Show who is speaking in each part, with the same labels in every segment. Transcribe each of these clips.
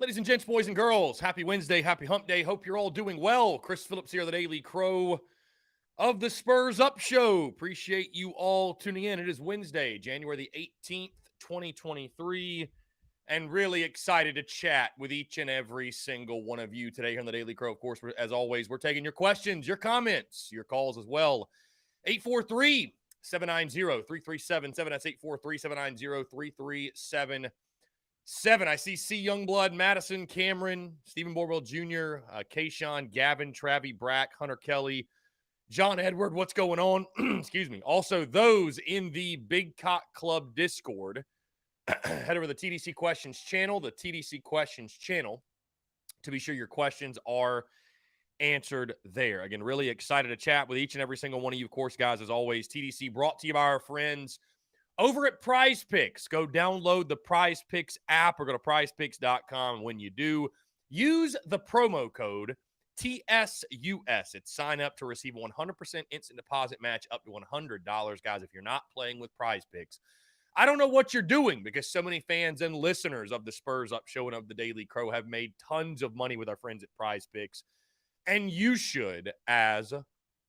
Speaker 1: Ladies and gents, boys and girls, happy Wednesday, happy hump day. Hope you're all doing well. Chris Phillips here, the Daily Crow of the Spurs Up Show. Appreciate you all tuning in. It is Wednesday, January the 18th, 2023, and really excited to chat with each and every single one of you today here on the Daily Crow. Of course, as always, we're taking your questions, your comments, your calls as well. 843-790-3377. That's 843-790-3377. I see C. Youngblood, Madison, Cameron, Stephen Borwell Jr., Kayshawn, Gavin, Travi, Brack, Hunter Kelly, John Edward. What's going on? Excuse me. Also, those in the Big Cock Club Discord, head over to the TDC Questions channel, to be sure your questions are answered there. Again, really excited to chat with each and every single one of you. Of course, guys, as always, TDC brought to you by our friends over at Prize Picks. Go download the Prize Picks app or go to prizepicks.com. When you do, use the promo code TSUS. It's sign up to receive 100% instant deposit match up to $100. Guys, if you're not playing with Prize Picks, I don't know what you're doing, because so many fans and listeners of the Spurs Up Show and of the Daily Crow have made tons of money with our friends at Prize Picks, and you should as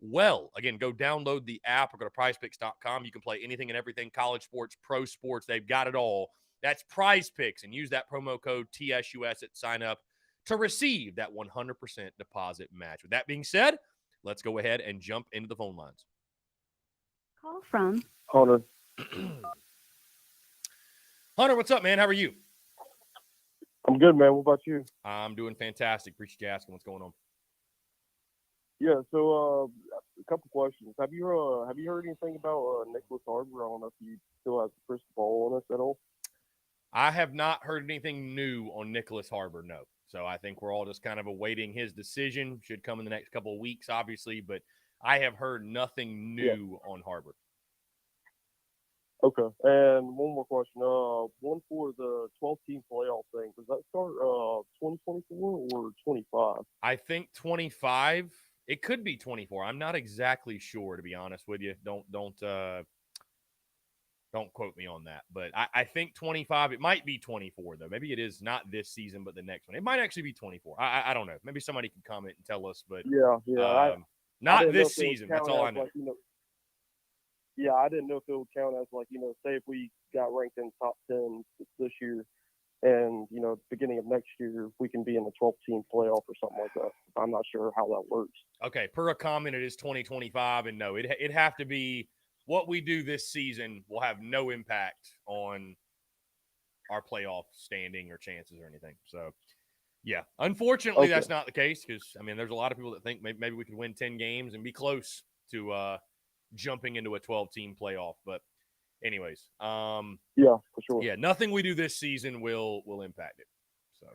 Speaker 1: well. Again, go download the app or go to prizepicks.com. You can play anything and everything, college sports, pro sports. They've got it all. That's Prize Picks, and use that promo code TSUS at sign up to receive that 100% deposit match. With that being said, let's go ahead and jump into the phone lines.
Speaker 2: Call from
Speaker 3: Hunter.
Speaker 1: Hunter, what's up, man? How are you?
Speaker 3: I'm good, man. What about you?
Speaker 1: I'm doing fantastic. Appreciate you asking. What's going on?
Speaker 3: Yeah. So, a couple questions. Have you heard anything about Nicholas Harbor? I don't know if you still have the crystal ball on us at all.
Speaker 1: I have not heard anything new on Nicholas Harbor, no. So I think we're all just kind of awaiting his decision. Should come in the next couple of weeks, obviously, but I have heard nothing new on Harbor.
Speaker 3: Okay. And one more question. One for the 12-team playoff thing. Does that start 2024 or 25?
Speaker 1: I think 25. It could be 24. I'm not exactly sure, to be honest with you. Don't quote me on that. But I think 25. It might be 24, though. Maybe it is not this season, but the next one. It might actually be 24. I don't know. Maybe somebody can comment and tell us. But not this season. That's all I know.
Speaker 3: Yeah, I didn't know if it would count as, say if we got ranked in top 10 this year, and, beginning of next year, we can be in the 12-team playoff or something like that. I'm not sure how that works.
Speaker 1: Okay, per a comment, it is 2025, and no, it'd have to be what we do this season will have no impact on our playoff standing or chances or anything. So, yeah, unfortunately, that's not the case, because, there's a lot of people that think maybe we could win 10 games and be close to jumping into a 12-team playoff. But anyways,
Speaker 3: yeah, for sure.
Speaker 1: Yeah, nothing we do this season will impact it. So,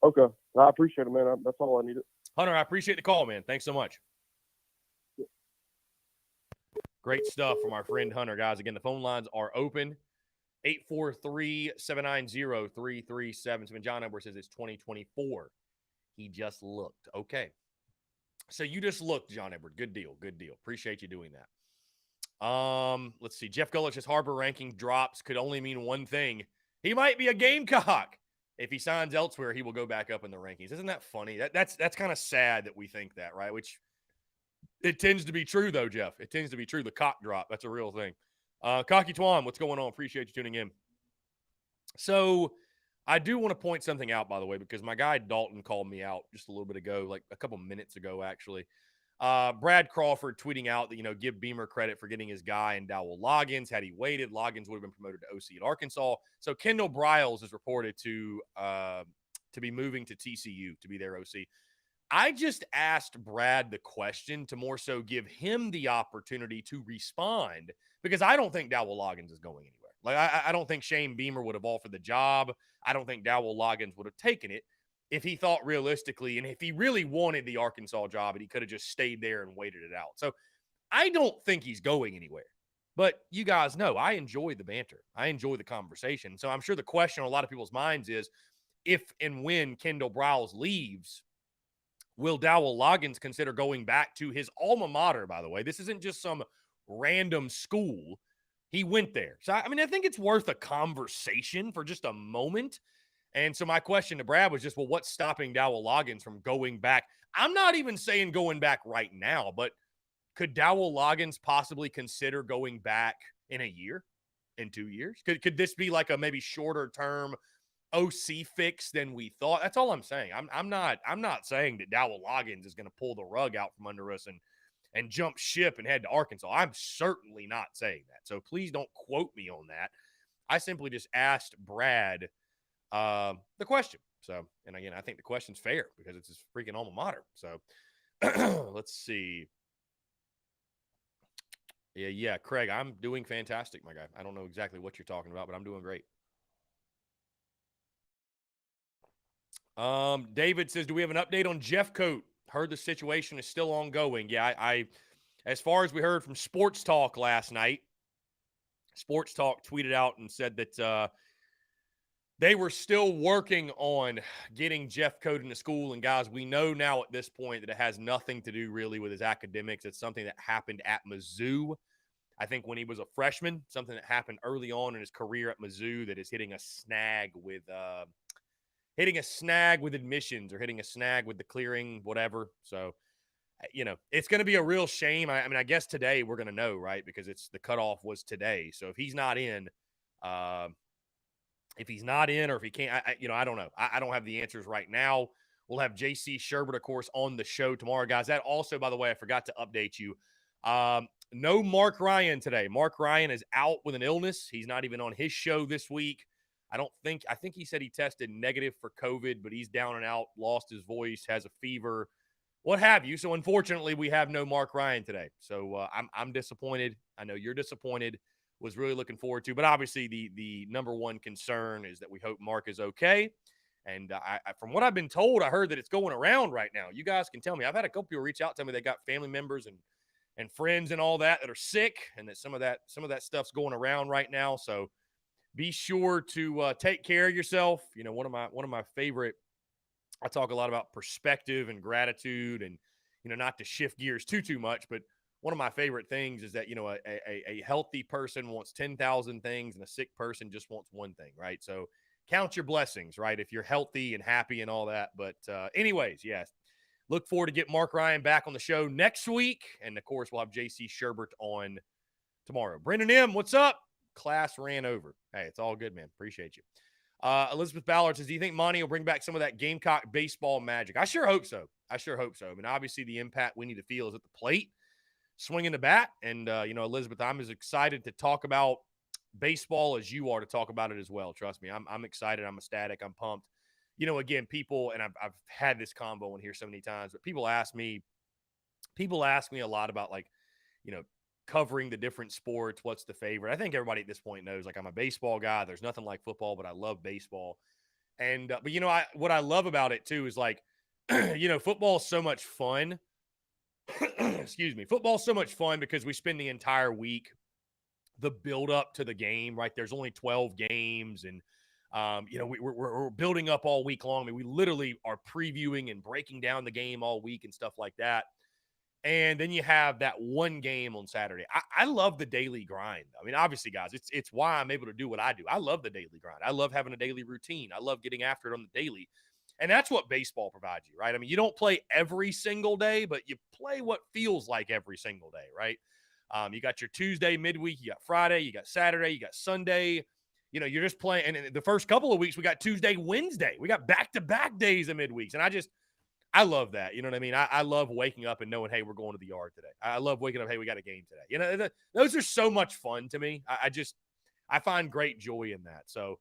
Speaker 3: okay, I appreciate it, man. That's all I needed.
Speaker 1: Hunter, I appreciate the call, man. Thanks so much. Yeah. Great stuff from our friend Hunter, guys. Again, the phone lines are open. 843-790-3377. John Edwards says it's 2024. He just looked. Okay. So you just looked, John Edward. Good deal. Good deal. Appreciate you doing that. Let's see. Jeff Gullich's Harbor ranking drops could only mean one thing. He might be a Gamecock. If he signs elsewhere, he will go back up in the rankings. Isn't that funny? That's kind of sad that we think that, right? Which it tends to be true, though, Jeff. It tends to be true. The cock drop. That's a real thing. Cocky Twan, what's going on? Appreciate you tuning in. So I do want to point something out, by the way, because my guy Dalton called me out just a little bit ago, like a couple minutes ago, actually. Brad Crawford tweeting out that, give Beamer credit for getting his guy in Dowell Loggins. Had he waited, Loggins would have been promoted to OC at Arkansas. So Kendall Briles is reported to be moving to TCU to be their OC. I just asked Brad the question to more so give him the opportunity to respond, because I don't think Dowell Loggins is going anywhere. Like, I don't think Shane Beamer would have offered the job. I don't think Dowell Loggins would have taken it if he thought realistically, and if he really wanted the Arkansas job, and he could have just stayed there and waited it out. So I don't think he's going anywhere. But you guys know I enjoy the banter. I enjoy the conversation. So I'm sure the question on a lot of people's minds is, if and when Kendall Briles leaves, will Dowell Loggins consider going back to his alma mater, by the way? This isn't just some random school. He went there. So, I think it's worth a conversation for just a moment. And so my question to Brad was just, well, what's stopping Dowell Loggins from going back? I'm not even saying going back right now, but could Dowell Loggins possibly consider going back in a year, in 2 years? Could this be like a maybe shorter term OC fix than we thought? That's all I'm saying. I'm not saying that Dowell Loggins is going to pull the rug out from under us and jump ship and head to Arkansas. I'm certainly not saying that. So please don't quote me on that. I simply just asked Brad the question. So, and again, I think the question's fair because it's his freaking alma mater. So let's see. Yeah, Craig, I'm doing fantastic, my guy. I don't know exactly what you're talking about, but I'm doing great. David says, do we have an update on Jeff Coat? Heard the situation is still ongoing. Yeah, I as far as we heard from Sports Talk last night, Sports Talk tweeted out and said that they were still working on getting Jeff Coat into school. And guys, we know now at this point that it has nothing to do really with his academics. It's something that happened at Mizzou. I think when he was a freshman, something that happened early on in his career at Mizzou that is hitting a snag with admissions or hitting a snag with the clearing, whatever. So, it's going to be a real shame. I mean, I guess today we're going to know, right? Because the cutoff was today. So if he's not in, or if he can't, I don't know. I don't have the answers right now. We'll have JC Sherbert, of course, on the show tomorrow, guys. That also, by the way, I forgot to update you. No Mark Ryan today. Mark Ryan is out with an illness. He's not even on his show this week. I think he said he tested negative for COVID, but he's down and out, lost his voice, has a fever, what have you. So unfortunately, we have no Mark Ryan today. So I'm disappointed. I know you're disappointed. Was really looking forward to, but obviously the number one concern is that we hope Mark is okay. And from what I've been told, I heard that it's going around right now. You guys can tell me. I've had a couple people reach out to me. They got family members and friends and all that are sick, and that some of that stuff's going around right now. So be sure to take care of yourself. One of my favorite. I talk a lot about perspective and gratitude, and not to shift gears too much, but one of my favorite things is that a healthy person wants 10,000 things, and a sick person just wants one thing, right? So count your blessings, right? If you're healthy and happy and all that. But anyways, yes. Look forward to get Mark Ryan back on the show next week. And, of course, we'll have JC Sherbert on tomorrow. Brendan M., what's up? Class ran over. Hey, it's all good, man. Appreciate you. Elizabeth Ballard says, do you think Monty will bring back some of that Gamecock baseball magic? I sure hope so. I mean, obviously the impact we need to feel is at the plate, swinging the bat. And, Elizabeth, I'm as excited to talk about baseball as you are to talk about it as well. Trust me, I'm excited. I'm ecstatic. I'm pumped. Again, people, and I've had this combo in here so many times, but people ask me a lot about, like, covering the different sports. What's the favorite? I think everybody at this point knows, like, I'm a baseball guy. There's nothing like football, but I love baseball. And, but what I love about it too is, like, football is so much fun. Excuse me. Football's so much fun because we spend the entire week, the build up to the game, right? There's only 12 games, and we're building up all week long. I mean, we literally are previewing and breaking down the game all week and stuff like that. And then you have that one game on Saturday. I love the daily grind. I mean, obviously, guys, it's why I'm able to do what I do. I love the daily grind. I love having a daily routine. I love getting after it on the daily. And that's what baseball provides you, right? I mean, you don't play every single day, but you play what feels like every single day, right? You got your Tuesday midweek, you got Friday, you got Saturday, you got Sunday. You're just playing. And in the first couple of weeks, we got Tuesday, Wednesday. We got back-to-back days of midweeks. And I love that. You know what I mean? I love waking up and knowing, hey, we're going to the yard today. I love waking up, hey, we got a game today. Those are so much fun to me. I find great joy in that. So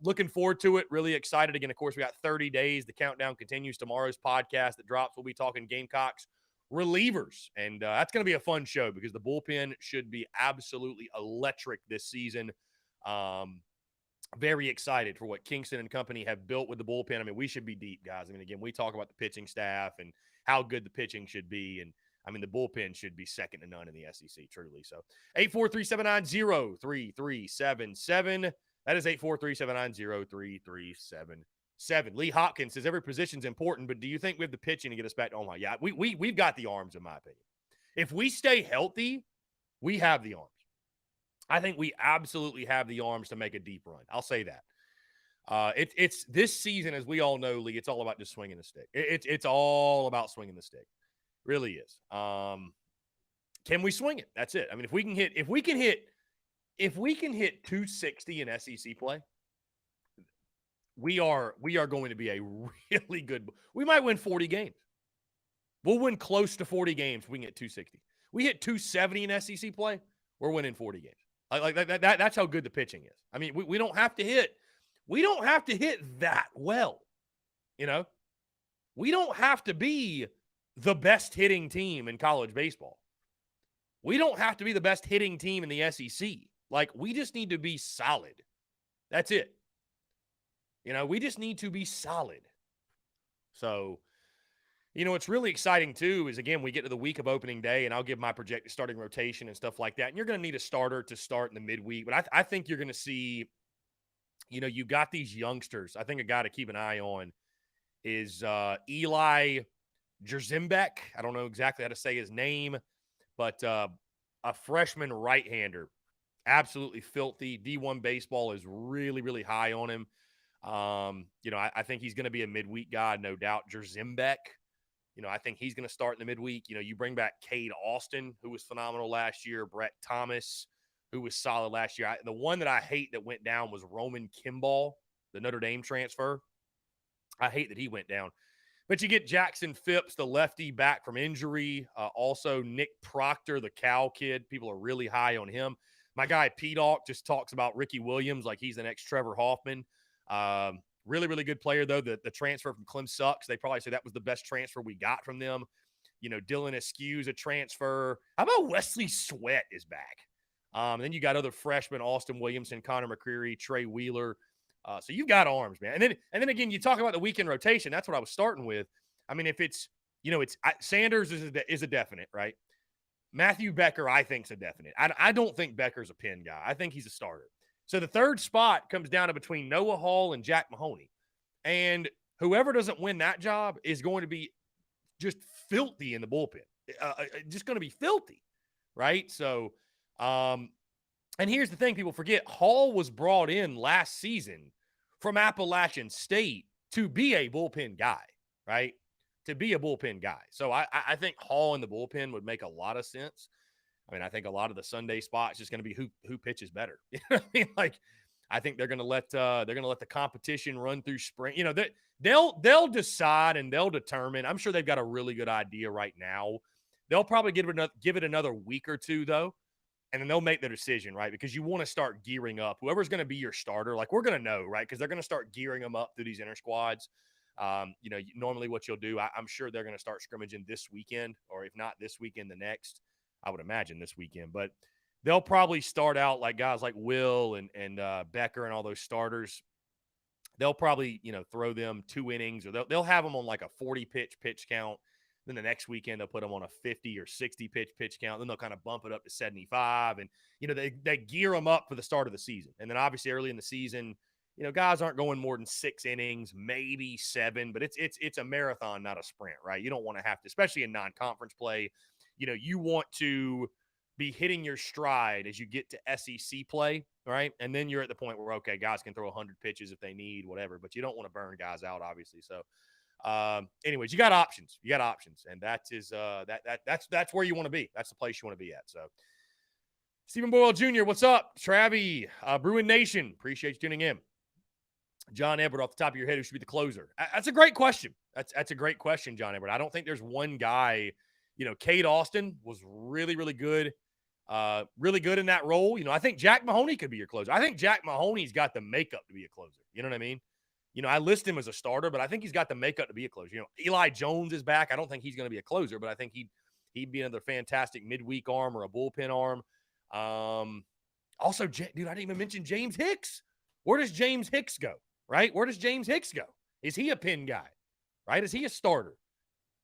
Speaker 1: looking forward to it. Really excited. Again, of course, we got 30 days. The countdown continues. Tomorrow's podcast that drops, we'll be talking Gamecocks relievers. And that's going to be a fun show because the bullpen should be absolutely electric this season. Very excited for what Kingston and company have built with the bullpen. I mean, we should be deep, guys. I mean, again, we talk about the pitching staff and how good the pitching should be. And, I mean, the bullpen should be second to none in the SEC, truly. So, 843-790-3377. That is 843-790-3377. Lee Hopkins says every position's important, but do you think we have the pitching to get us back to Omaha? Yeah, we've got the arms, in my opinion. If we stay healthy, we have the arms. I think we absolutely have the arms to make a deep run. I'll say that. It's this season, as we all know, Lee. It's all about just swinging the stick. It's all about swinging the stick. Really is. Can we swing it? That's it. I mean, if we can hit 260 in SEC play, we are going to be a really good. We might win 40 games. We'll win close to 40 games if we can get 260. We hit 270 in SEC play, we're winning 40 games. Like that's how good the pitching is. I mean, we don't have to hit that well. You know, we don't have to be the best hitting team in college baseball. We don't have to be the best hitting team in the SEC. Like, we just need to be solid. That's it. You know, we just need to be solid. So, you know, what's really exciting, too, is, again, we get to the week of opening day, and I'll give my projected starting rotation and stuff like that. And you're going to need a starter to start in the midweek. But I think you're going to see, you know, you got these youngsters. I think a guy to keep an eye on is Eli Jerzimbeck. I don't know exactly how to say his name, but a freshman right-hander. Absolutely filthy. D1 baseball is really, really high on him. You know, I think he's going to be a midweek guy, no doubt. Jerzimbeck, you know, I think he's going to start in the midweek. You know, you bring back Cade Austin, who was phenomenal last year. Brett Thomas, who was solid last year. The one that I hate that went down was Roman Kimball, the Notre Dame transfer. I hate that he went down. But you get Jackson Phipps, the lefty, back from injury. Also, Nick Proctor, the Cal kid. People are really high on him. My guy, P-Dawk, just talks about Ricky Williams like he's the next Trevor Hoffman. Really, really good player, though. The transfer from Clem sucks. They probably say that was the best transfer we got from them. You know, Dylan Askew's a transfer. How about Wesley Sweat is back? Then you got other freshmen, Austin Williamson, Connor McCreary, Trey Wheeler. So you've got arms, man. And then again, you talk about the weekend rotation. That's what I was starting with. I mean, if it's, you know, Sanders is a definite, right? Matthew Becker, I think, is a definite. I don't think Becker's a pin guy. I think he's a starter. So the third spot comes down to between Noah Hall and Jack Mahoney. And whoever doesn't win that job is going to be just filthy in the bullpen. Just going to be filthy, right? So, and here's the thing people forget. Hall was brought in last season from Appalachian State to be a bullpen guy, right? To be a bullpen guy. So I think Hall in the bullpen would make a lot of sense. I mean, I think a lot of the Sunday spots just going to be who pitches better. You know what I mean? Like, I think they're going to let the competition run through spring. You know, they'll decide and they'll determine. I'm sure they've got a really good idea right now. They'll probably give it another week or two though, and then they'll make their decision, right? Because you want to start gearing up. Whoever's going to be your starter, like, we're going to know, right? Because they're going to start gearing them up through these inter squads. You know, normally what you'll do, I'm sure they're going to start scrimmaging this weekend, or if not this weekend, the next. I would imagine this weekend, but they'll probably start out like guys like Will and Becker and all those starters. They'll probably, you know, throw them 2 innings, or they'll have them on like a 40 pitch count. Then the next weekend they'll put them on a 50 or 60 pitch count. Then they'll kind of bump it up to 75, and you know they gear them up for the start of the season. And then obviously early in the season, you know, guys aren't going more than 6 innings, maybe 7, but it's a marathon, not a sprint, right? You don't want to have to, especially in non-conference play. You know, you want to be hitting your stride as you get to SEC play, right? And then you're at the point where, okay, guys can throw 100 pitches if they need, whatever, but you don't want to burn guys out, obviously. So, anyways, you got options. And that is that's where you want to be. That's the place you want to be at. So, Stephen Boyle Jr., what's up? Travie, Bruin Nation, appreciate you tuning in. John Edward, off the top of your head, who should be the closer? That's a great question. That's a great question, John Edward. I don't think there's one guy. You know, Cade Austin was really, really good. Really good in that role. You know, I think Jack Mahoney could be your closer. I think Jack Mahoney's got the makeup to be a closer. You know what I mean? You know, I list him as a starter, but I think he's got the makeup to be a closer. You know, Eli Jones is back. I don't think he's going to be a closer, but I think he'd be another fantastic midweek arm or a bullpen arm. Also, dude, I didn't even mention James Hicks. Where does James Hicks go, right? Where does James Hicks go? Is he a pin guy, right? Is he a starter?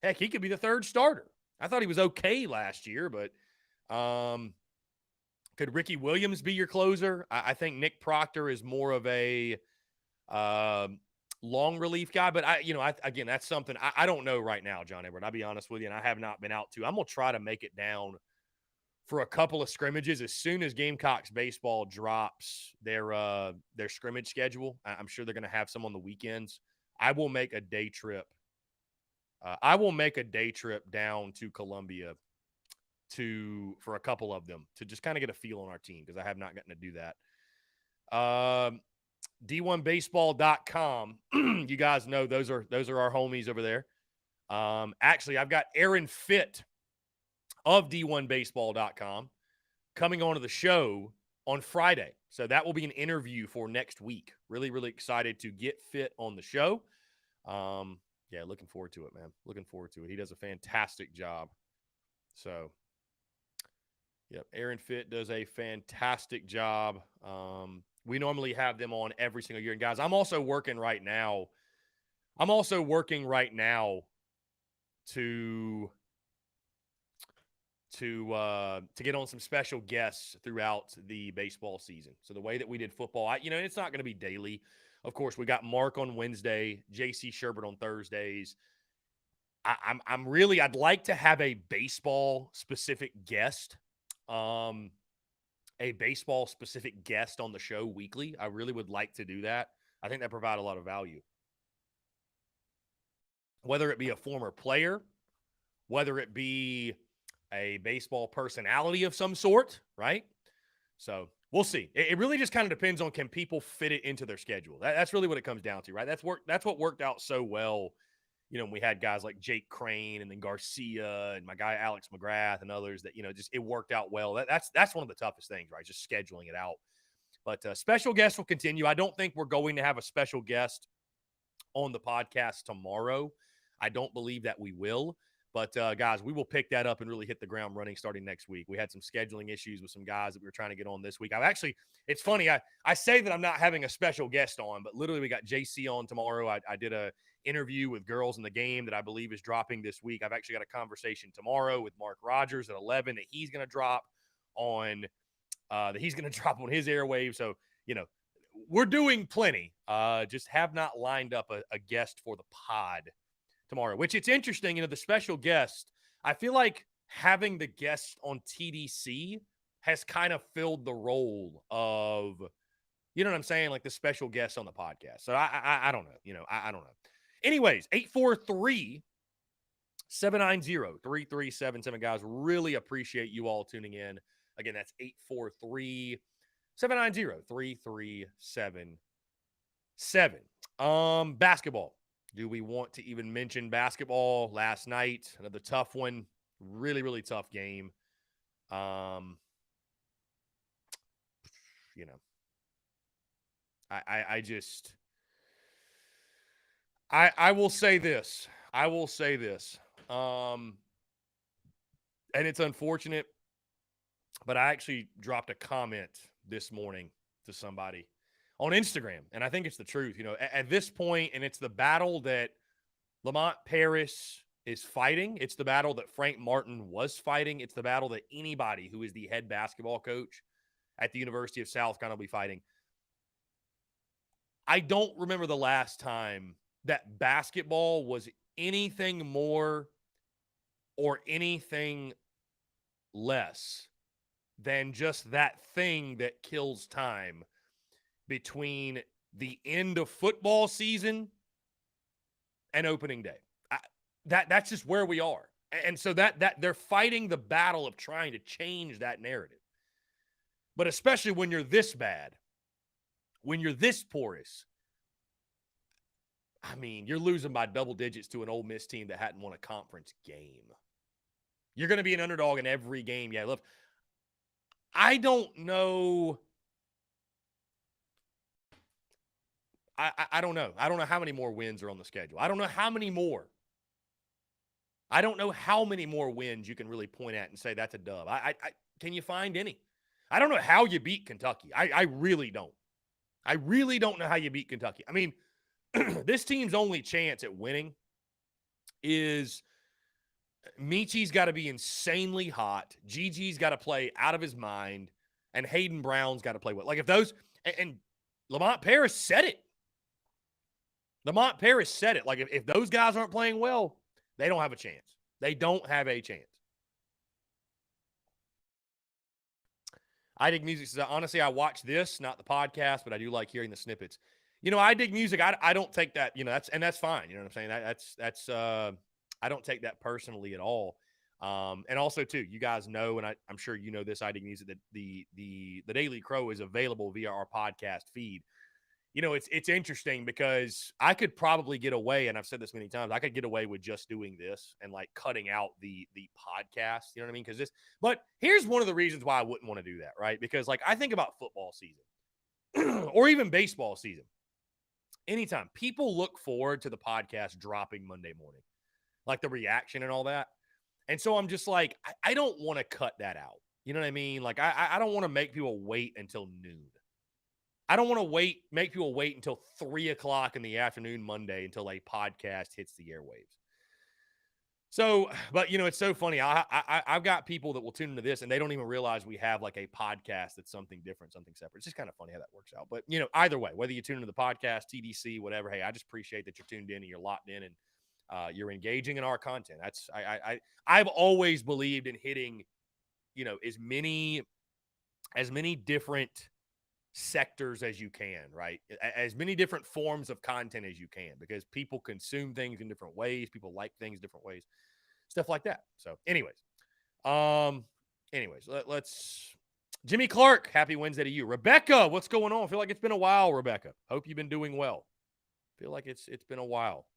Speaker 1: Heck, he could be the third starter. I thought he was okay last year, but could Ricky Williams be your closer? I think Nick Proctor is more of a long relief guy, but again, that's something I don't know right now, John Edward. I'll be honest with you, and I have not been out to. I'm going to try to make it down for a couple of scrimmages. As soon as Gamecocks baseball drops their scrimmage schedule, I'm sure they're going to have some on the weekends. I will make a day trip. Down to Columbia for a couple of them to just kind of get a feel on our team, because I have not gotten to do that. D1baseball.com. You guys know those are our homies over there. Actually, I've got Aaron Fitt of D1baseball.com coming onto the show on Friday. So that will be an interview for next week. Really, really excited to get Fitt on the show. Yeah, looking forward to it, man. Looking forward to it. He does a fantastic job. So, yep, Aaron Fitt does a fantastic job. We normally have them on every single year. And guys, I'm also working right now to get on some special guests throughout the baseball season. So the way that we did football, it's not going to be daily. Of course, we got Mark on Wednesday, JC Sherbert on Thursdays. I'd like to have a baseball specific guest. A baseball specific guest on the show weekly. I really would like to do that. I think that provide a lot of value. Whether it be a former player, whether it be a baseball personality of some sort, right? So we'll see. It really just kind of depends on, can people fit it into their schedule? That's really what it comes down to, right? That's what worked out so well. When we had guys like Jake Crane and then Garcia and my guy Alex McGrath and others that, just it worked out well. That's one of the toughest things, right? Just scheduling it out. But special guests will continue. I don't think we're going to have a special guest on the podcast tomorrow. I don't believe that we will. But, guys, we will pick that up and really hit the ground running starting next week. We had some scheduling issues with some guys that we were trying to get on this week. It's funny. I say that I'm not having a special guest on, but literally we got JC on tomorrow. I did a interview with Girls in the Game that I believe is dropping this week. I've actually got a conversation tomorrow with Mark Rogers at 11 that he's going to drop on his airwaves. So, we're doing plenty. Just have not lined up a guest for the pod tomorrow, which it's interesting. The special guest, I feel like having the guest on TDC has kind of filled the role of, you know what I'm saying? Like the special guest on the podcast. So I don't know, I don't know. Anyways, 843-790-3377, guys. Really appreciate you all tuning in. Again, that's 843-790-3377. Basketball. Do we want to even mention basketball? Last night, another tough one. Really, really tough game. I will say this. And it's unfortunate, but I actually dropped a comment this morning to somebody on Instagram, and I think it's the truth. At this point, and it's the battle that Lamont Paris is fighting. It's the battle that Frank Martin was fighting. It's the battle that anybody who is the head basketball coach at the University of South Carolina will be fighting. I don't remember the last time that basketball was anything more or anything less than just that thing that kills time between the end of football season and opening day. That's just where we are. And so that they're fighting the battle of trying to change that narrative. But especially when you're this bad, when you're this porous, you're losing by double digits to an Ole Miss team that hadn't won a conference game. You're going to be an underdog in every game. Yeah, look, I don't know. I don't know. I don't know how many more wins are on the schedule. I don't know how many more. I don't know how many more wins you can really point at and say that's a dub. Can you find any? I don't know how you beat Kentucky. I really don't. I really don't know how you beat Kentucky. This team's only chance at winning is Michi's got to be insanely hot. Gigi's got to play out of his mind, and Hayden Brown's got to play well. Like if those and Lamont Paris said it. Lamont Paris said it. Like if those guys aren't playing well, they don't have a chance. They don't have a chance. I Dig Music says, honestly, I watch this, not the podcast, but I do like hearing the snippets. I dig music. I don't take that, that's fine. You know what I'm saying? That's I don't take that personally at all. And also too, you guys know, and I'm sure you know this, I Dig Music, that the Daily Crow is available via our podcast feed. It's interesting because I could probably get away, and I've said this many times, I could get away with just doing this and like cutting out the podcast. You know what I mean? But here's one of the reasons why I wouldn't want to do that, right? Because like I think about football season or even baseball season. Anytime people look forward to the podcast dropping Monday morning, like the reaction and all that. And so I'm just like, I don't want to cut that out. You know what I mean? Like I don't want to make people wait until noon. I don't want to make people wait until 3:00 in the afternoon Monday until a podcast hits the airwaves. So, but it's so funny. I've got people that will tune into this and they don't even realize we have like a podcast that's something different, something separate. It's just kind of funny how that works out. But either way, whether you tune into the podcast, TDC, whatever, hey, I just appreciate that you're tuned in and you're locked in and you're engaging in our content. That's I've always believed in hitting, as many different sectors as you can, right? As many different forms of content as you can, because people consume things in different ways. People like things different ways, stuff like that. So anyways, let's Jimmy Clark, happy Wednesday to you. Rebecca, what's going on? I feel like it's been a while, Rebecca. Hope you've been doing well. I feel like it's been a while.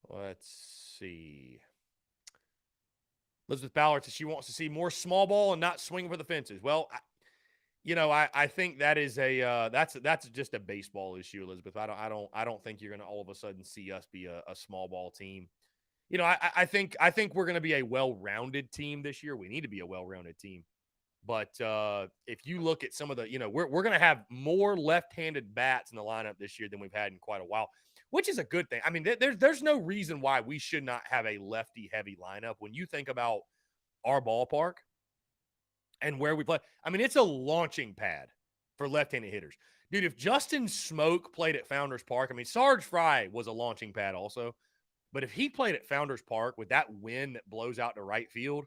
Speaker 1: Let's see. Elizabeth Ballard says she wants to see more small ball and not swing for the fences. Well, I think that is that's just a baseball issue, Elizabeth. I don't think you're going to all of a sudden see us be a small ball team. I think we're going to be a well-rounded team this year. We need to be a well-rounded team. But if you look at some of the, we're going to have more left-handed bats in the lineup this year than we've had in quite a while, which is a good thing. I mean, there's no reason why we should not have a lefty-heavy lineup. When you think about our ballpark and where we play, I mean, it's a launching pad for left-handed hitters. Dude, if Justin Smoke played at Founders Park, I mean, Sarge Fry was a launching pad also. But if he played at Founders Park with that wind that blows out to right field,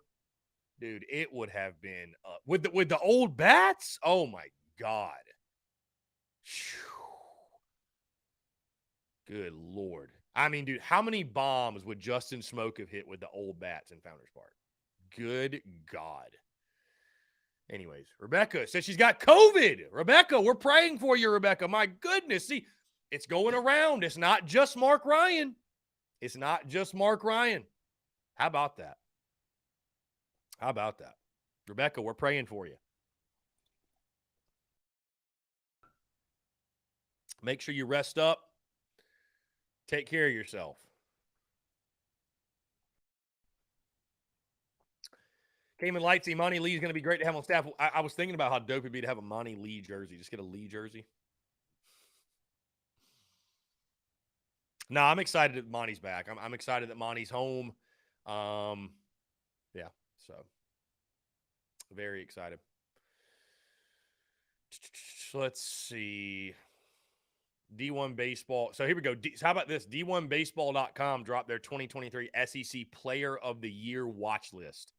Speaker 1: dude, it would have been with the old bats. Oh my God. Good Lord. I mean, dude, how many bombs would Justin Smoke have hit with the old bats in Founders Park? Good God. Anyways, Rebecca says she's got COVID. Rebecca, we're praying for you, Rebecca. My goodness. See, it's going around. It's not just Mark Ryan. It's not just Mark Ryan. How about that? How about that? Rebecca, we're praying for you. Make sure you rest up. Take care of yourself. Cayman Lights, Imani Lee is going to be great to have on staff. I was thinking about how dope it'd be to have a Monty Lee jersey. Just get a Lee jersey. No, I'm excited that Monty's back. I'm excited that Monty's home. Yeah, so very excited. Let's see. D1 Baseball. So here we go. How about this? D1Baseball.com dropped their 2023 SEC Player of the Year watch list.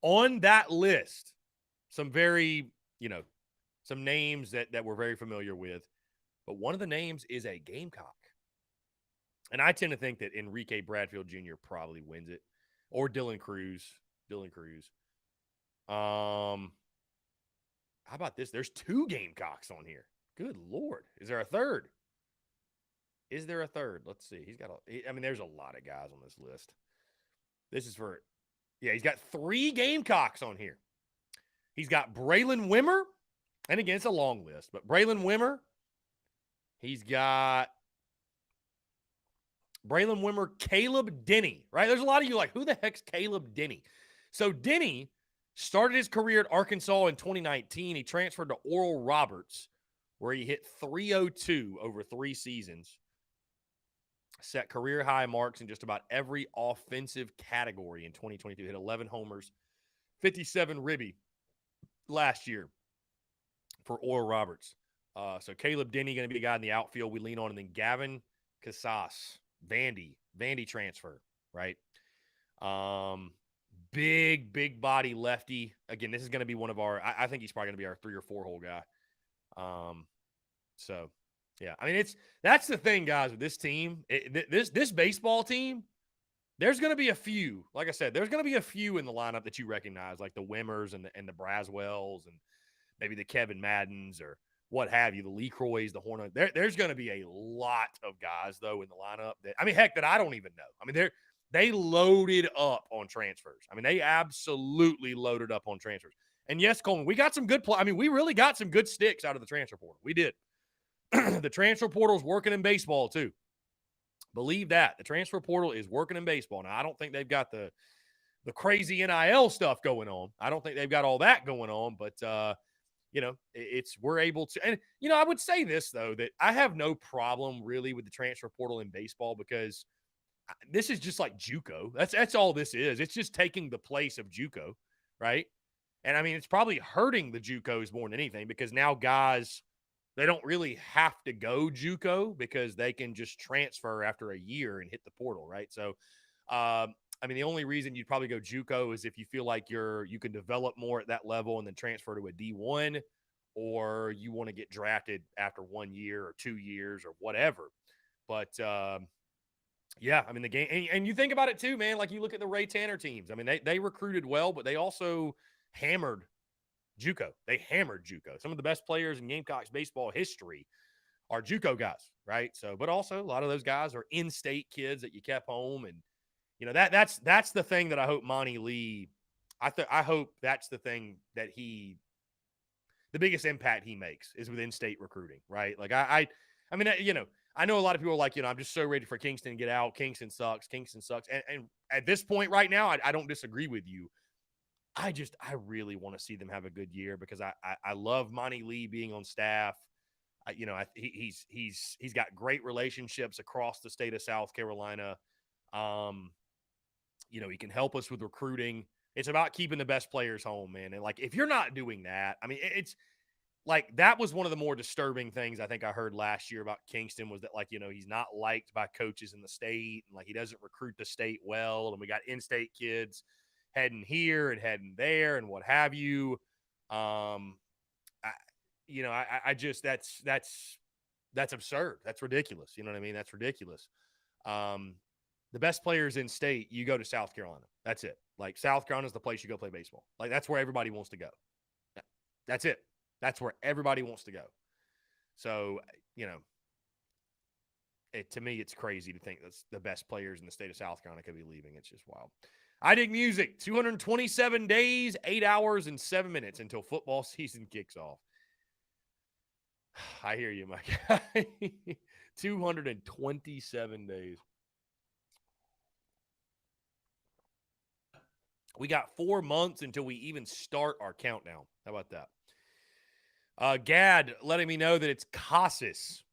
Speaker 1: On that list, some very, some names that we're very familiar with. But one of the names is a Gamecock. And I tend to think that Enrique Bradfield Jr. probably wins it. Or Dylan Cruz. How about this? There's 2 Gamecocks on here. Good Lord. Is there a third? Let's see. There's a lot of guys on this list. This is for, he's got 3 Gamecocks on here. He's got Braylon Wimmer. And again, it's a long list, but Braylon Wimmer. He's got Braylon Wimmer, Caleb Denny, right? There's a lot of you like, who the heck's Caleb Denny? So Denny started his career at Arkansas in 2019. He transferred to Oral Roberts, where he hit .302 over 3 seasons. Set career high marks in just about every offensive category in 2022. Hit 11 homers, 57 ribby last year for Oral Roberts. So Caleb Denny going to be a guy in the outfield we lean on. And then Gavin Casas, Vandy transfer, right? big body lefty. Again, this is going to be one of our, I think he's probably going to be our 3 or 4 hole guy. So yeah, I mean, that's the thing, guys, with this team, this baseball team, there's going to be a few, like I said, there's going to be a few in the lineup that you recognize, like the Wimmers and the Braswells and maybe the Kevin Maddens or what have you, the Lee Croys, the Hornet. There's going to be a lot of guys, though, in the lineup that, I mean, heck, that I don't even know. I mean, they loaded up on transfers. I mean, they absolutely loaded up on transfers. And yes, Coleman, we got some good play. I mean, we really got some good sticks out of the transfer portal. We did. The transfer portal is working in baseball, too. Believe that. The transfer portal is working in baseball. Now, I don't think they've got the crazy NIL stuff going on. I don't think they've got all that going on, but you know, we're able to. And, you know, I would say this, though, that I have no problem really with the transfer portal in baseball because this is just like JUCO. That's all this is. It's just taking the place of JUCO, right? And, I mean, it's probably hurting the JUCOs more than anything because now guys, they don't really have to go JUCO because they can just transfer after a year and hit the portal, right? So, I mean, the only reason you'd probably go JUCO is if you feel like you can develop more at that level and then transfer to a D1, or you want to get drafted after 1 year or 2 years or whatever. But yeah, I mean, the game, and you think about it too, man. Like you look at the Ray Tanner teams. I mean, they recruited well, but they also hammered JUCO. They hammered JUCO. Some of the best players in Gamecocks baseball history are JUCO guys, right? So, but also a lot of those guys are in-state kids that you kept home, and you know that's the thing that I hope Monty Lee. I hope that's the thing that the biggest impact he makes is with in-state recruiting, right? Like I mean, you know, I know a lot of people are like, you know, I'm just so ready for Kingston to get out. Kingston sucks. And at this point right now, I don't disagree with you. I really want to see them have a good year because I love Monty Lee being on staff. You know, he's got great relationships across the state of South Carolina. You know, he can help us with recruiting. It's about keeping the best players home, man. And like, if you're not doing that, I mean, it's like, that was one of the more disturbing things I think I heard last year about Kingston was that, like, you know, he's not liked by coaches in the state and like he doesn't recruit the state well. And we got in-state kids heading here and heading there and what have you. I just, that's absurd. That's ridiculous. You know what I mean? That's ridiculous. The best players in state, you go to South Carolina. That's it. Like, South Carolina is the place you go play baseball. Like, that's where everybody wants to go. That's it. That's where everybody wants to go. So, you know, to me, it's crazy to think that's the best players in the state of South Carolina could be leaving. It's just wild. I Dig Music, 227 days, 8 hours, and 7 minutes until football season kicks off. I hear you, my guy. 227 days. We got 4 months until we even start our countdown. How about that? Gad letting me know that it's Casas.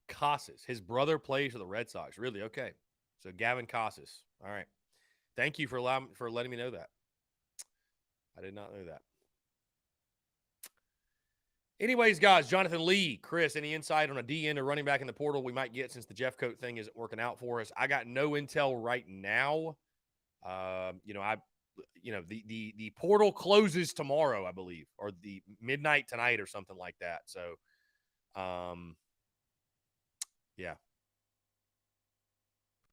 Speaker 1: Casas. His brother plays for the Red Sox. Really? Okay. So Gavin Casas. All right. Thank you for letting me know that. I did not know that. Anyways, guys, Jonathan Lee, Chris, any insight on a DN or running back in the portal we might get since the Jeff Coat thing isn't working out for us? I got no intel right now. The portal closes tomorrow, I believe, or the midnight tonight or something like that. So, yeah, if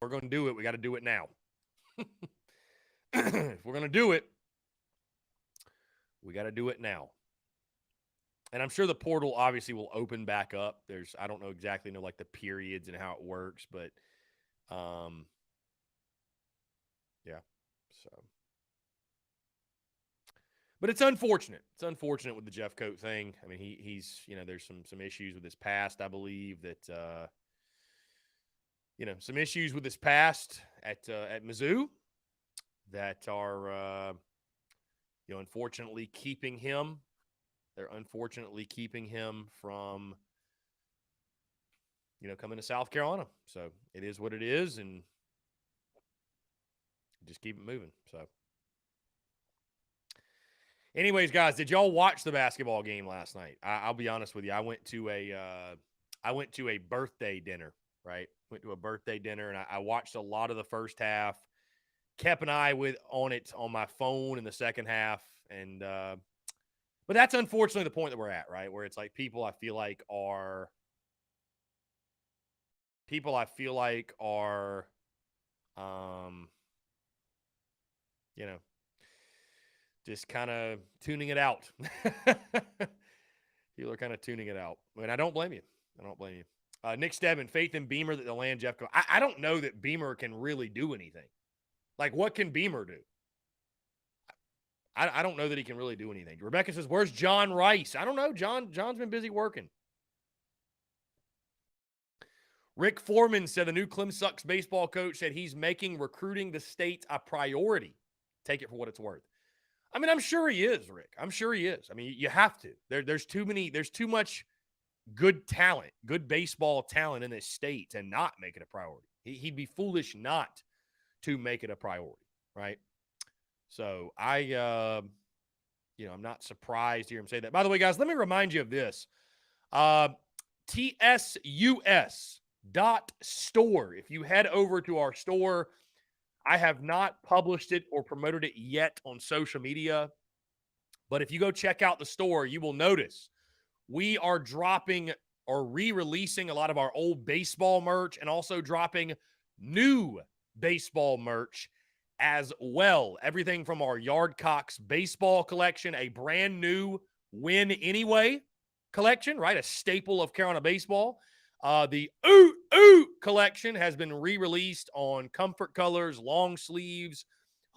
Speaker 1: we're going to do it. We got to do it now. If we're going to do it, we got to do it now. And I'm sure the portal obviously will open back up. I don't know exactly like the periods and how it works, but yeah. So, but it's unfortunate. It's unfortunate with the Jeff Coat thing. I mean, he's there's some issues with his past. I believe that some issues with his past at Mizzou that are unfortunately keeping him. They're unfortunately keeping him from, coming to South Carolina. So it is what it is, and just keep it moving. So, anyways, guys, did y'all watch the basketball game last night? I'll be honest with you. I went to a birthday dinner. Right, went to a birthday dinner, and I watched a lot of the first half. kept an eye on it on my phone in the second half, and but that's unfortunately the point that we're at, right? Where it's like people I feel like are you know, just kind of tuning it out. People are kind of tuning it out. I mean, I don't blame you. Nick Stebbin, faith in Beamer that they'll land Jeff. I don't know that Beamer can really do anything. Like, what can Beamer do? I don't know that he can really do anything. Rebecca says, where's John Rice? I don't know. John's been busy working. Rick Foreman said the new Clemsucks baseball coach said he's making recruiting the state a priority. Take it for what it's worth. I mean, I'm sure he is, Rick. I'm sure he is. I mean, you have to. There's too much good talent, good baseball talent in this state to not make it a priority. He'd be foolish not to make it a priority, right? So I'm not surprised to hear him say that. By the way, guys, let me remind you of this. TSUS.store. If you head over to our store, I have not published it or promoted it yet on social media, but if you go check out the store, you will notice we are dropping or re-releasing a lot of our old baseball merch and also dropping new baseball merch as well. Everything from our Yardcocks baseball collection, a brand new Win Anyway collection, right? A staple of Carolina baseball. The collection has been re-released on comfort colors, long sleeves,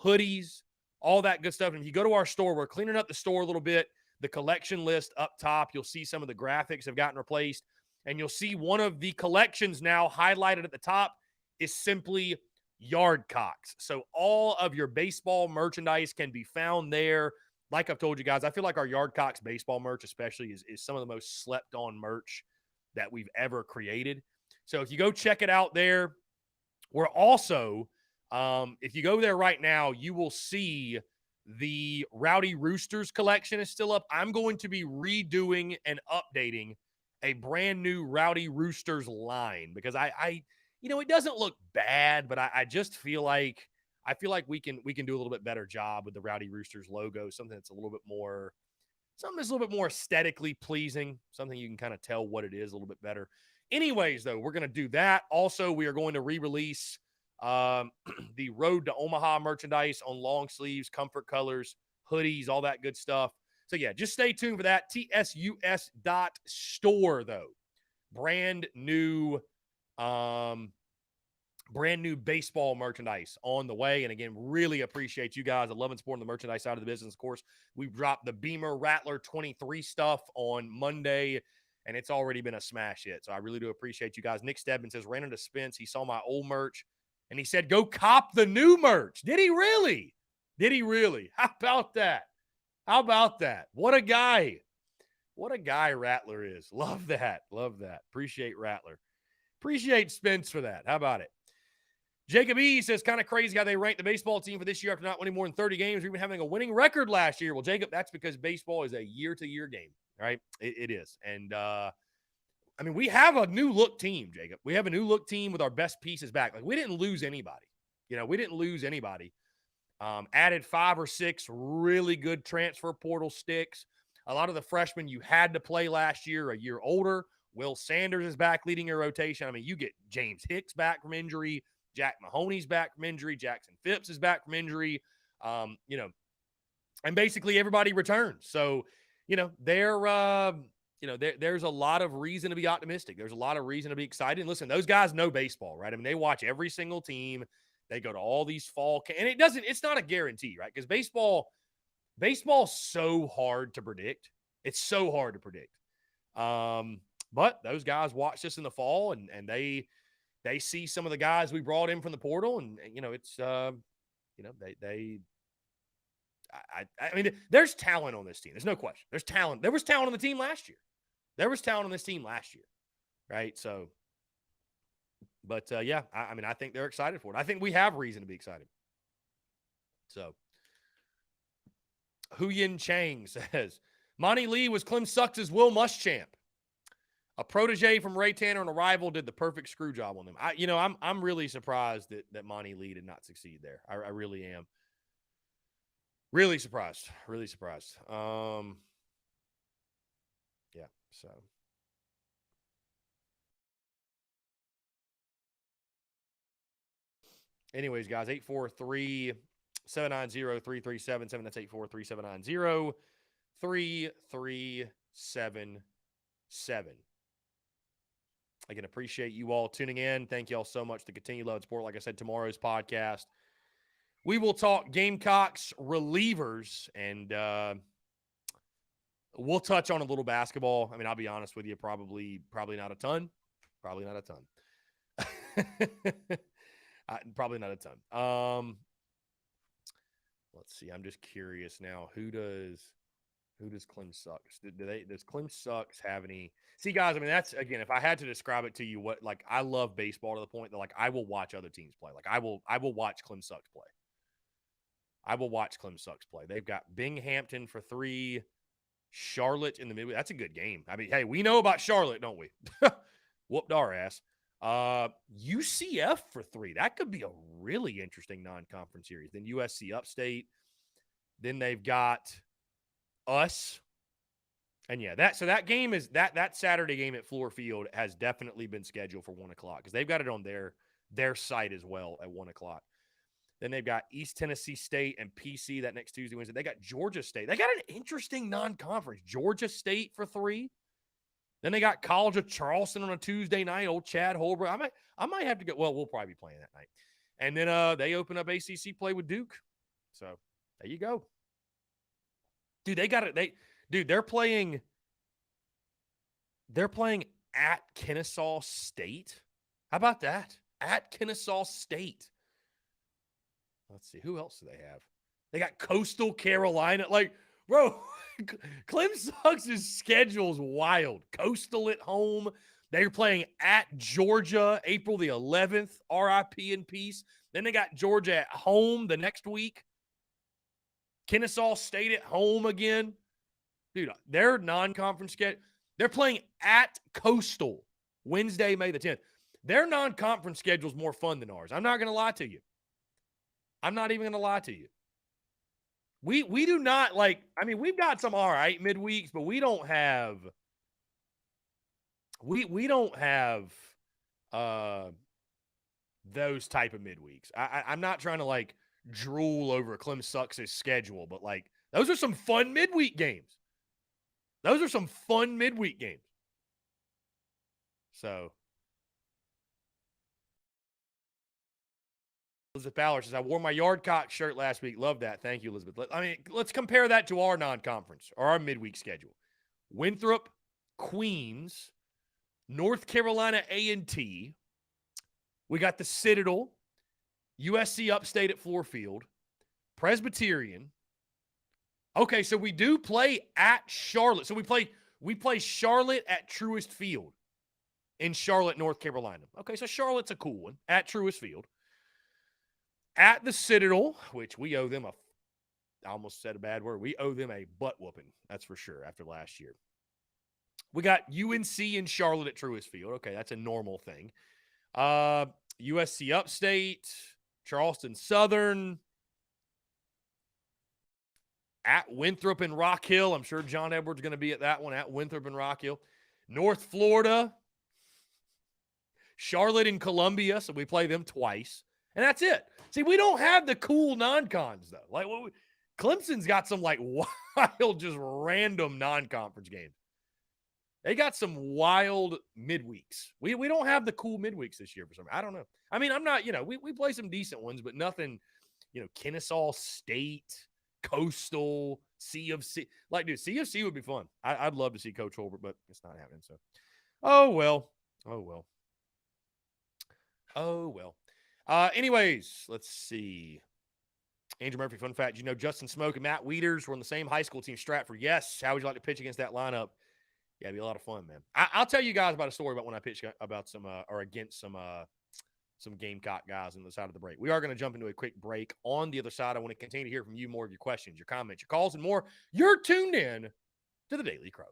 Speaker 1: hoodies, all that good stuff. And if you go to our store, we're cleaning up the store a little bit. The collection list up top, you'll see some of the graphics have gotten replaced. And you'll see one of the collections now highlighted at the top is simply Yardcocks. So all of your baseball merchandise can be found there. Like I've told you guys, I feel like our Yardcocks baseball merch especially is some of the most slept on merch that we've ever created. So if you go check it out there, we're also, if you go there right now, you will see the Rowdy Roosters collection is still up. I'm going to be redoing and updating a brand new Rowdy Roosters line because I it doesn't look bad, but I just feel like we can do a little bit better job with the Rowdy Roosters logo, something that's a little bit more aesthetically pleasing, something you can kind of tell what it is a little bit better. Anyways, though, we're going to do that. Also, we are going to re-release the Road to Omaha merchandise on long sleeves, comfort colors, hoodies, all that good stuff. So, yeah, just stay tuned for that. TSUS.store, though. Brand new baseball merchandise on the way. And again, really appreciate you guys. I love and supporting the merchandise side of the business. Of course, we've dropped the Beamer Rattler 23 stuff on Monday, and it's already been a smash hit. So I really do appreciate you guys. Nick Stebbins says, ran into Spence. He saw my old merch, and he said, go cop the new merch. Did he really? How about that? What a guy. What a guy Rattler is. Love that. Appreciate Rattler. Appreciate Spence for that. How about it? Jacob E. says, kind of crazy how they ranked the baseball team for this year after not winning more than 30 games or even having a winning record last year. Well, Jacob, that's because baseball is a year-to-year game, right? It is. And, we have a new-look team, Jacob. We have a new-look team with our best pieces back. Like, we didn't lose anybody. Added 5 or 6 really good transfer portal sticks. A lot of the freshmen you had to play last year, a year older. Will Sanders is back leading your rotation. You get James Hicks back from injury. Jack Mahoney's back from injury. Jackson Phipps is back from injury. And basically everybody returns. So, there's a lot of reason to be optimistic. There's a lot of reason to be excited. And listen, those guys know baseball, right? They watch every single team. They go to all these fall and it's not a guarantee, right? Because baseball's so hard to predict. It's so hard to predict. But those guys watch this in the fall and they see some of the guys we brought in from the portal, and there's talent on this team. There's no question. There's talent. There was talent on the team last year. Right? So, but I think they're excited for it. I think we have reason to be excited. So, Hu Yin Chang says, Monty Lee was Clem Sucks' Will Muschamp. A protege from Ray Tanner and a rival did the perfect screw job on them. I'm really surprised that Monty Lee did not succeed there. I really am. Really surprised. Really surprised. Yeah, so. Anyways, guys, 843-790-3377. That's 843-790-3377. I can appreciate you all tuning in. Thank you all so much to continue love and support. Like I said, tomorrow's podcast, we will talk Gamecocks relievers, and we'll touch on a little basketball. I mean, I'll be honest with you, probably not a ton. Probably not a ton. Probably not a ton. Let's see. I'm just curious now. Who does Clem Sucks? Does Clem Sucks have any? See, guys, I mean, that's, again, if I had to describe it to you, what, like, I love baseball to the point that, like, I will watch other teams play. Like, I will watch Clem Sucks play. I will watch Clem Sucks play. They've got Binghamton for 3, Charlotte in the Midwest. That's a good game. I mean, hey, we know about Charlotte, don't we? Whooped our ass. UCF for 3. That could be a really interesting non-conference series. Then USC Upstate. Then they've got us. And yeah, that game is that Saturday game at Fluor Field has definitely been scheduled for 1:00 because they've got it on their site as well at 1:00. Then they've got East Tennessee State and PC that next Tuesday, Wednesday. They got Georgia State. They got an interesting non-conference. Georgia State for 3. Then they got College of Charleston on a Tuesday night. Old Chad Holbrook. I might have to go. Well, we'll probably be playing that night. And then they open up ACC play with Duke. So there you go. Dude, they got it. They're playing at Kennesaw State. How about that? At Kennesaw State. Let's see. Who else do they have? They got Coastal Carolina. Like, bro, Clem Sucks' schedule's wild. Coastal at home. They're playing at Georgia April the 11th. RIP in peace. Then they got Georgia at home the next week. Kennesaw State at home again. Dude, their non-conference schedule. They're playing at Coastal Wednesday, May the 10th. Their non-conference schedule is more fun than ours. I'm not going to lie to you. I'm not even going to lie to you. We do not, like, I mean, we've got some all right midweeks, but we don't have those type of midweeks. I'm not trying to, like, drool over Clem Sucks' schedule, but, like, those are some fun midweek games. Those are some fun midweek games. So, Elizabeth Ballard says, I wore my Yardcock shirt last week. Love that. Thank you, Elizabeth. I mean, let's compare that to our non-conference or our midweek schedule. Winthrop, Queens, North Carolina A&T. We got the Citadel, USC Upstate at Fluor Field, Presbyterian. Okay, so we do play at Charlotte. So we play Charlotte at Truist Field in Charlotte, North Carolina. Okay, so Charlotte's a cool one at Truist Field. At the Citadel, which we owe them I almost said a bad word. We owe them a butt whooping. That's for sure after last year. We got UNC in Charlotte at Truist Field. Okay, that's a normal thing. USC Upstate, Charleston Southern, at Winthrop and Rock Hill. I'm sure John Edwards is going to be at that one, at Winthrop and Rock Hill. North Florida, Charlotte and Columbia, so we play them twice. And that's it. See, we don't have the cool non-cons, though. Like, Clemson's got some, like, wild, just random non-conference games. They got some wild midweeks. We don't have the cool midweeks this year for some reason. I don't know. I mean, I'm not, we play some decent ones, but nothing, Kennesaw State, Coastal, C of C. Like, dude, C of C would be fun. I'd love to see Coach Holbert, but it's not happening. So, oh, well. Anyways, let's see. Andrew Murphy, fun fact. Justin Smoke and Matt Wieters were on the same high school team, Stratford. Yes. How would you like to pitch against that lineup? Yeah, it'd be a lot of fun, man. I'll tell you guys about a story about when I pitched about against some Gamecock guys on the side of the break. We are going to jump into a quick break. On the other side, I want to continue to hear from you more of your questions, your comments, your calls, and more. You're tuned in to the Daily Crow.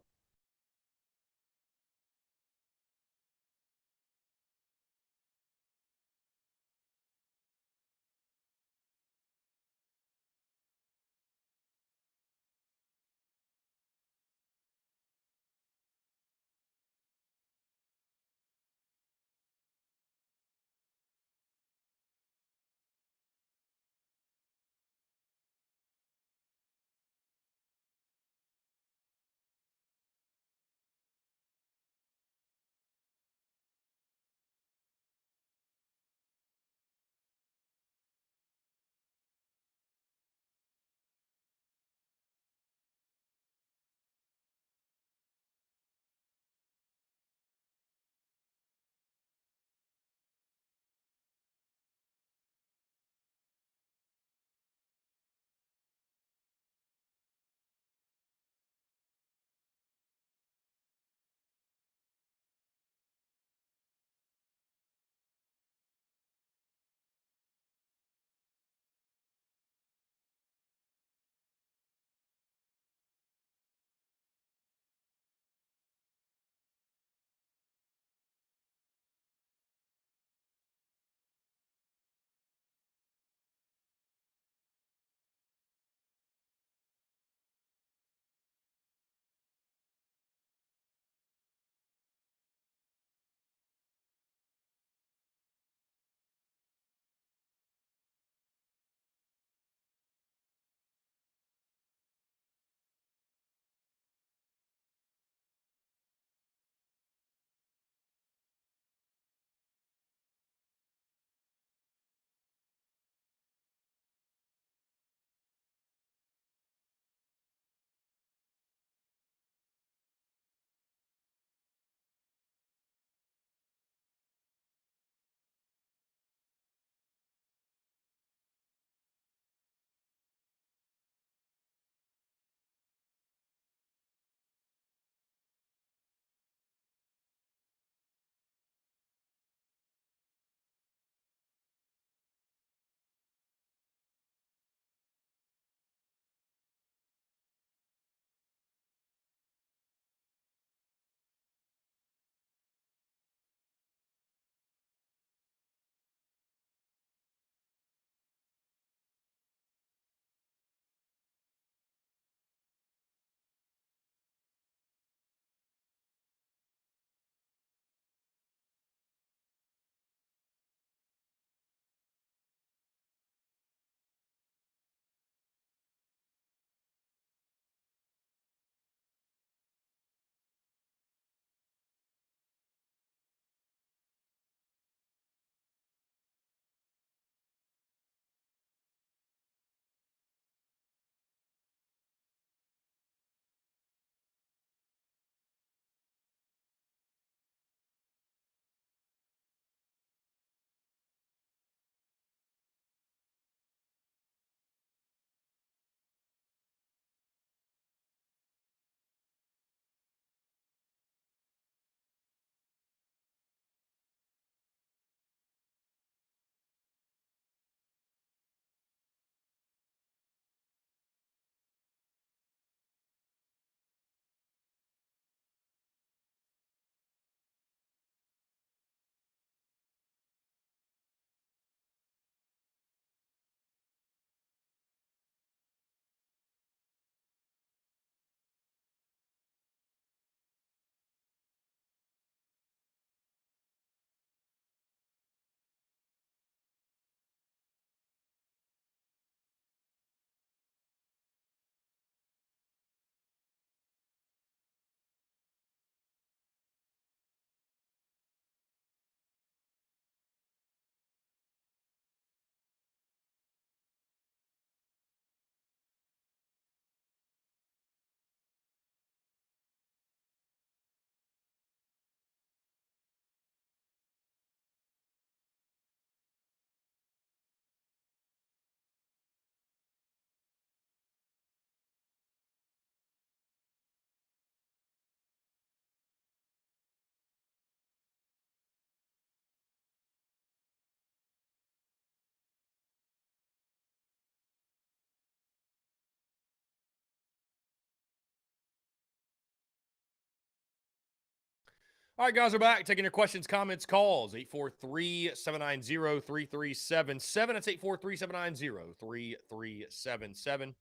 Speaker 1: All right, guys, we're back. Taking your questions, comments, calls. 843-790-3377. That's 843-790-3377.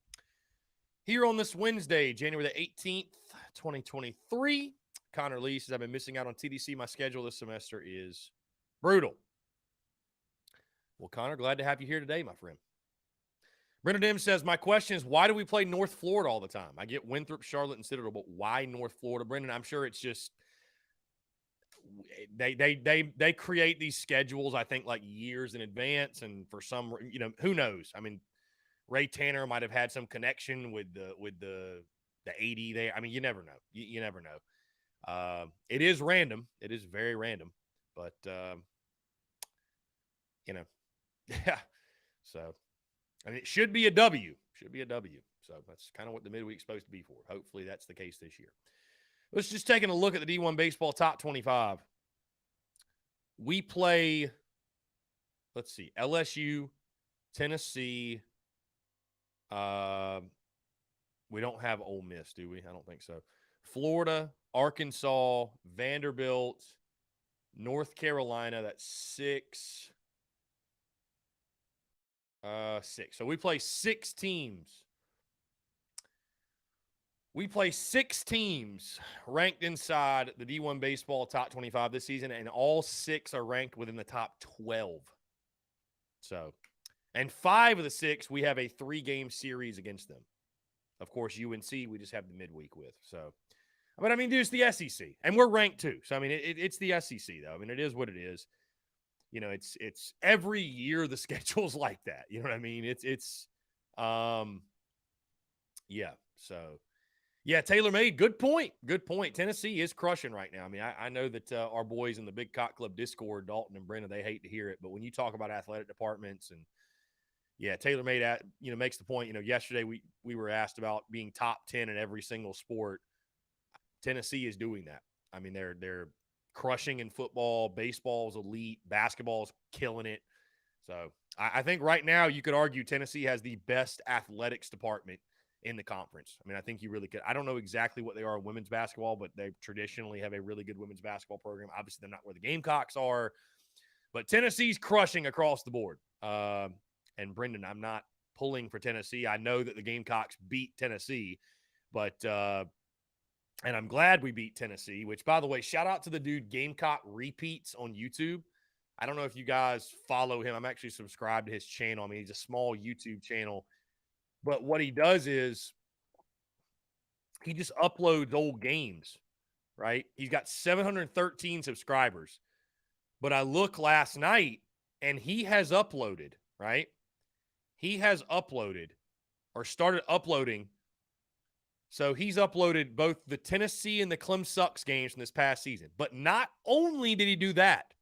Speaker 1: Here on this Wednesday, January the 18th, 2023. Connor Lee says, I've been missing out on TDC. My schedule this semester is brutal. Well, Connor, glad to have you here today, my friend. Brendan Dim says, my question is, why do we play North Florida all the time? I get Winthrop, Charlotte, and Citadel, but why North Florida? Brendan, I'm sure it's just they create these schedules, I think, like years in advance, and for some, who knows? I mean, Ray Tanner might have had some connection with the 80 there. I mean, you never know. You never know. It is random. It is very random, but yeah. So, I mean, it should be a W. Should be a W. So that's kind of what the midweek's supposed to be for. Hopefully that's the case this year. Let's just taking a look at the D1 baseball top 25. We play, let's see, LSU, Tennessee. We don't have Ole Miss, do we? I don't think so. Florida, Arkansas, Vanderbilt, North Carolina. That's 6. 6. So we play 6 teams. We play 6 teams ranked inside the D1 baseball top 25 this season, and all 6 are ranked within the top 12. So, and 5 of the 6, we have a 3-game series against them. Of course, UNC, we just have the midweek with. So, but I mean, dude, it's the SEC, and we're ranked too. So, I mean, it's the SEC, though. I mean, it is what it is. It's every year the schedule's like that. You know what I mean? Yeah. So, yeah, TaylorMade, good point. Good point. Tennessee is crushing right now. I mean, I know that our boys in the Big Cock Club Discord, Dalton and Brenda, they hate to hear it. But when you talk about athletic departments and, yeah, TaylorMade, makes the point. Yesterday we were asked about being top 10 in every single sport. Tennessee is doing that. I mean, they're crushing in football. Baseball's elite. Basketball's killing it. So I think right now you could argue Tennessee has the best athletics department in the conference. I mean, I think you really could. I don't know exactly what they are in women's basketball, but they traditionally have a really good women's basketball program. Obviously, they're not where the Gamecocks are, but Tennessee's crushing across the board. And Brendan, I'm not pulling for Tennessee. I know that the Gamecocks beat Tennessee, but and I'm glad we beat Tennessee, which, by the way, shout out to the dude Gamecock Repeats on YouTube. I don't know if you guys follow him. I'm actually subscribed to his channel. I mean, he's a small YouTube channel. But what he does is he just uploads old games, right? He's got 713 subscribers. But I look last night, and he has uploaded, right? He has uploaded or started uploading. So he's uploaded both the Tennessee and the Clem Sucks games from this past season. But not only did he do that,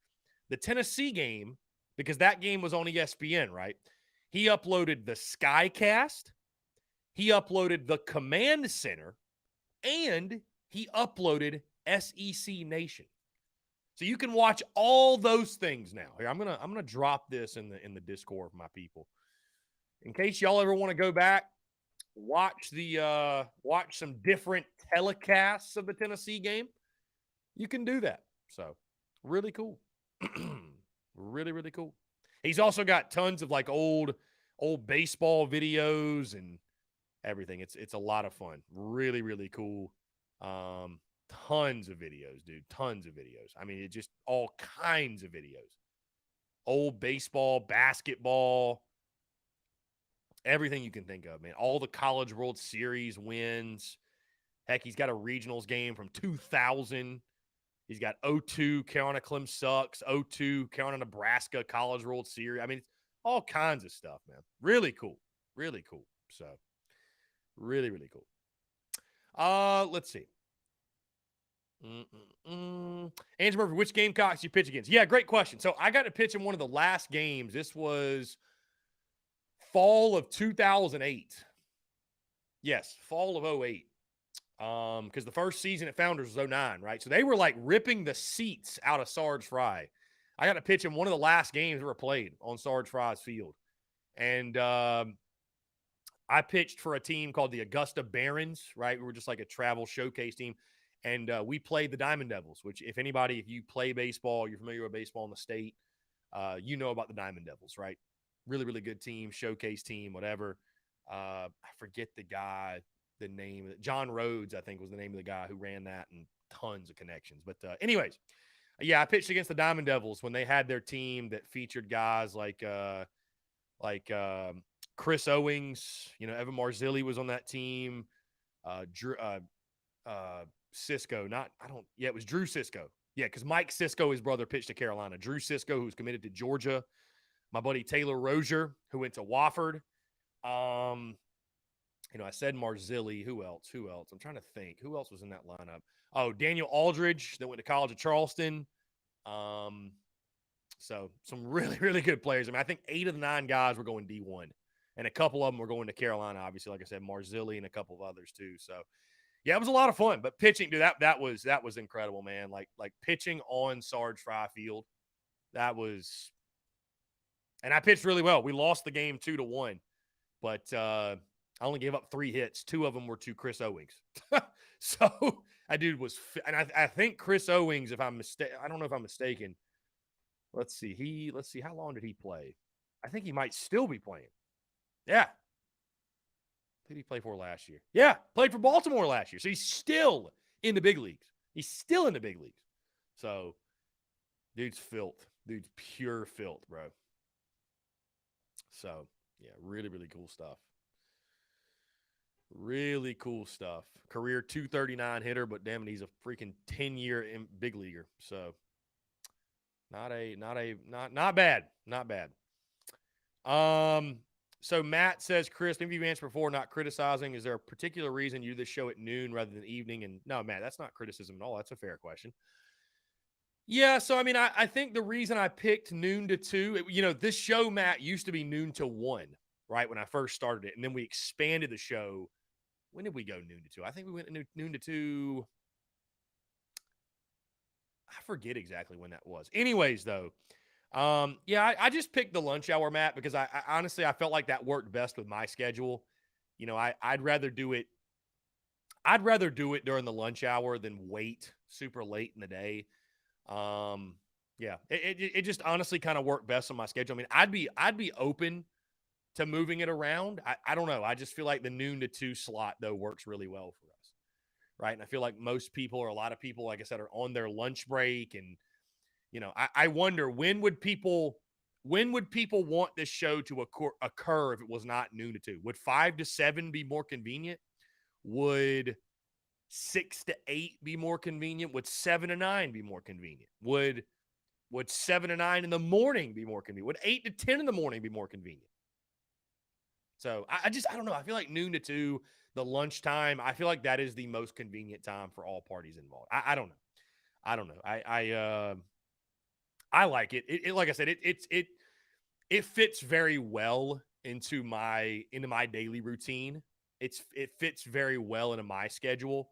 Speaker 1: the Tennessee game, because that game was on ESPN, right? He uploaded the Skycast, he uploaded the Command Center, and he uploaded SEC Nation. So you can watch all those things now. Here, I'm gonna drop this in the Discord for my people. In case y'all ever want to go back, watch some different telecasts of the Tennessee game. You can do that. So really cool. Really, really cool. He's also got tons of like old baseball videos and everything. It's a lot of fun. Really, really cool. Tons of videos, dude. Tons of videos. I mean, it's just all kinds of videos. Old baseball, basketball, everything you can think of, man. All the College World Series wins. Heck, he's got a regionals game from 2000. He's got 02 Carolina Clem Sucks, 02 Carolina Nebraska College World Series. I mean, it's all kinds of stuff, man. Really cool. Really cool. So, really, really cool. Let's see. Andrew Murphy, which Gamecocks you pitch against? Yeah, great question. So I got to pitch in one of the last games. This was fall of 2008. Yes, fall of 08. Because the first season at Founders was 09, right? So they were like ripping the seats out of Sarge Fry. I got to pitch in one of the last games that were played on Sarge Fry's field. And I pitched for a team called the Augusta Barons, right? We were just like a travel showcase team. And we played the Diamond Devils, which if you play baseball, you're familiar with baseball in the state, you know about the Diamond Devils, right? Really, really good team, showcase team, whatever. I forget the name. John Rhodes, I think, was the name of the guy who ran that, and tons of connections. But anyways, yeah, I pitched against the Diamond Devils when they had their team that featured guys like Chris Owings. Evan Marzilli was on that team. Drew Cisco, it was Drew Cisco. Yeah, because Mike Cisco, his brother, pitched to Carolina. Drew Cisco, who's committed to Georgia. My buddy Taylor Rozier, who went to Wofford. I said Marzilli. Who else? I'm trying to think. Who else was in that lineup? Oh, Daniel Aldridge that went to College of Charleston. So some really, really good players. I think 8 of the 9 guys were going D1, and a couple of them were going to Carolina, obviously, like I said, Marzilli and a couple of others too. So yeah, it was a lot of fun. But pitching, dude, that was incredible, man. Like pitching on Sarge Fry Field, and I pitched really well. We lost the game 2-1, but I only gave up 3 hits. 2 of them were to Chris Owings. So that dude was, and I think Chris Owings, if I'm mistaken, I don't know if I'm mistaken. Let's see. How long did he play? I think he might still be playing. Yeah. Who did he play for last year? Yeah, played for Baltimore last year. So he's still in the big leagues. So, dude's filth. Dude's pure filth, bro. So, yeah, really, really cool stuff. Really cool stuff. Career 239 hitter, but damn it, he's a freaking 10-year big leaguer. So, not bad. Not bad. So Matt says, Chris, maybe you've answered before, not criticizing. Is there a particular reason you do this show at noon rather than evening? And no, Matt, that's not criticism at all. That's a fair question. Yeah, so I mean, I think the reason I picked noon to 2, this show, Matt, used to be noon to 1, right, when I first started it. And then we expanded the show. When did we go noon to 2? I think we went noon to 2. I forget exactly when that was. Anyways, though, I just picked the lunch hour, Matt, because I honestly, I felt like that worked best with my schedule. I'd rather do it during the lunch hour than wait super late in the day. It just honestly kind of worked best on my schedule. I mean, I'd be open to moving it around. I don't know. I just feel like the noon to 2 slot, though, works really well for us. Right. And I feel like most people, or a lot of people, like I said, are on their lunch break. And, I wonder when would people want this show to occur if it was not noon to 2? Would 5 to 7 be more convenient? Would 6 to 8 be more convenient? Would 7 to 9 be more convenient? Would 7 to 9 in the morning be more convenient? Would 8 to 10 in the morning be more convenient? So I don't know. I feel like noon to 2, the lunchtime, I feel like that is the most convenient time for all parties involved. I don't know. I like it. It like I said, it fits very well into my daily routine. It fits very well into my schedule.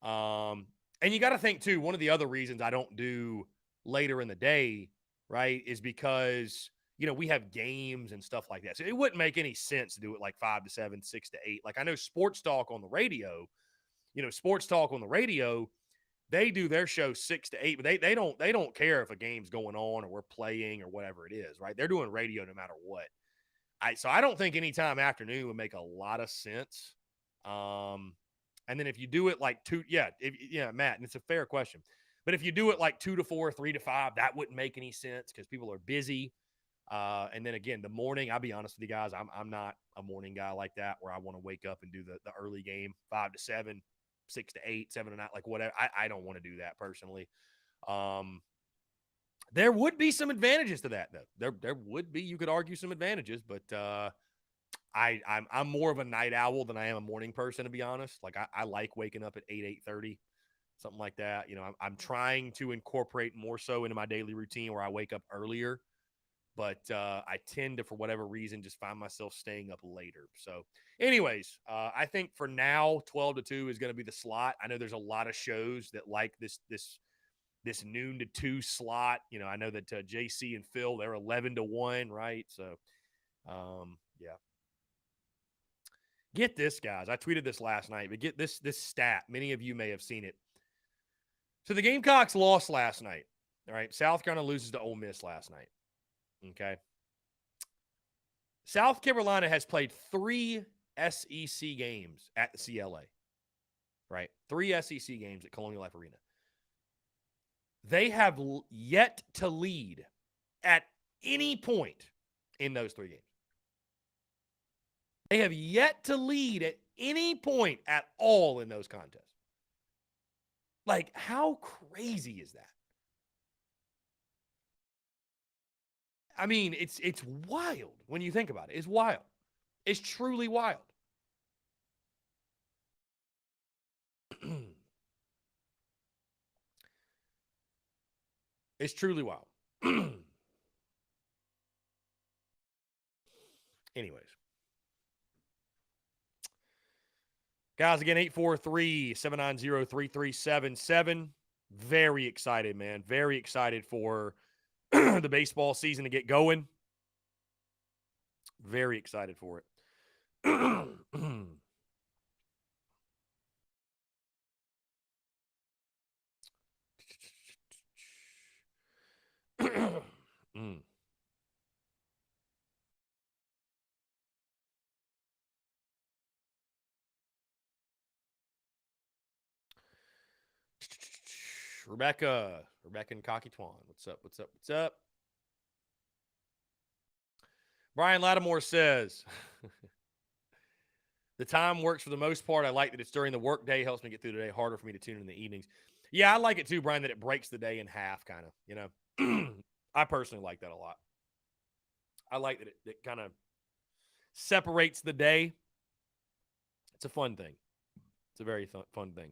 Speaker 1: And you got to think too, one of the other reasons I don't do later in the day, right, is because, we have games and stuff like that. So it wouldn't make any sense to do it like 5 to 7, 6 to 8. Like I know Sports Talk on the radio, they do their show 6 to 8, but they don't care if a game's going on or we're playing or whatever it is, right? They're doing radio no matter what. So I don't think any time afternoon would make a lot of sense. And then if you do it like 2, Matt, and it's a fair question, but if you do it like 2 to 4, 3 to 5, that wouldn't make any sense because people are busy. And then again, the morning, I'll be honest with you guys, I'm not a morning guy like that where I want to wake up and do the early game, 5 to 7, 6 to 8, 7 to 9, like whatever. I don't want to do that personally. There would be some advantages to that, though. There would be, you could argue, some advantages, but I'm more of a night owl than I am a morning person, to be honest. Like I like waking up at 8:30, something like that. I'm trying to incorporate more so into my daily routine where I wake up earlier. But I tend to, for whatever reason, just find myself staying up later. So anyways, I think for now, 12 to 2 is going to be the slot. I know there's a lot of shows that like this noon to 2 slot. I know that JC and Phil, they're 11 to 1, right? So, yeah. Get this, guys. I tweeted this last night, but get this stat. Many of you may have seen it. So the Gamecocks lost last night. All right. South Carolina loses to Ole Miss last night. Okay. South Carolina has played 3 SEC games at the CLA. Right? 3 SEC games at Colonial Life Arena. They have yet to lead at any point in those 3 games. They have yet to lead at any point at all in those contests. Like, how crazy is that? I mean, it's wild when you think about it. It's wild. It's truly wild. It's truly wild. Anyways. Guys, again, 843-790-3377. Very excited, man. Very excited for the baseball season to get going. Very excited for it. Rebecca and Cockatwan. What's up? What's up? What's up? Brian Lattimore says, the time works for the most part. I like that it's during the work day. Helps me get through the day. Harder for me to tune in the evenings. Yeah, I like it too, Brian, that it breaks the day in half, kind of, you know. I personally like that a lot. I like that it kind of separates the day. It's a fun thing. It's a very fun thing.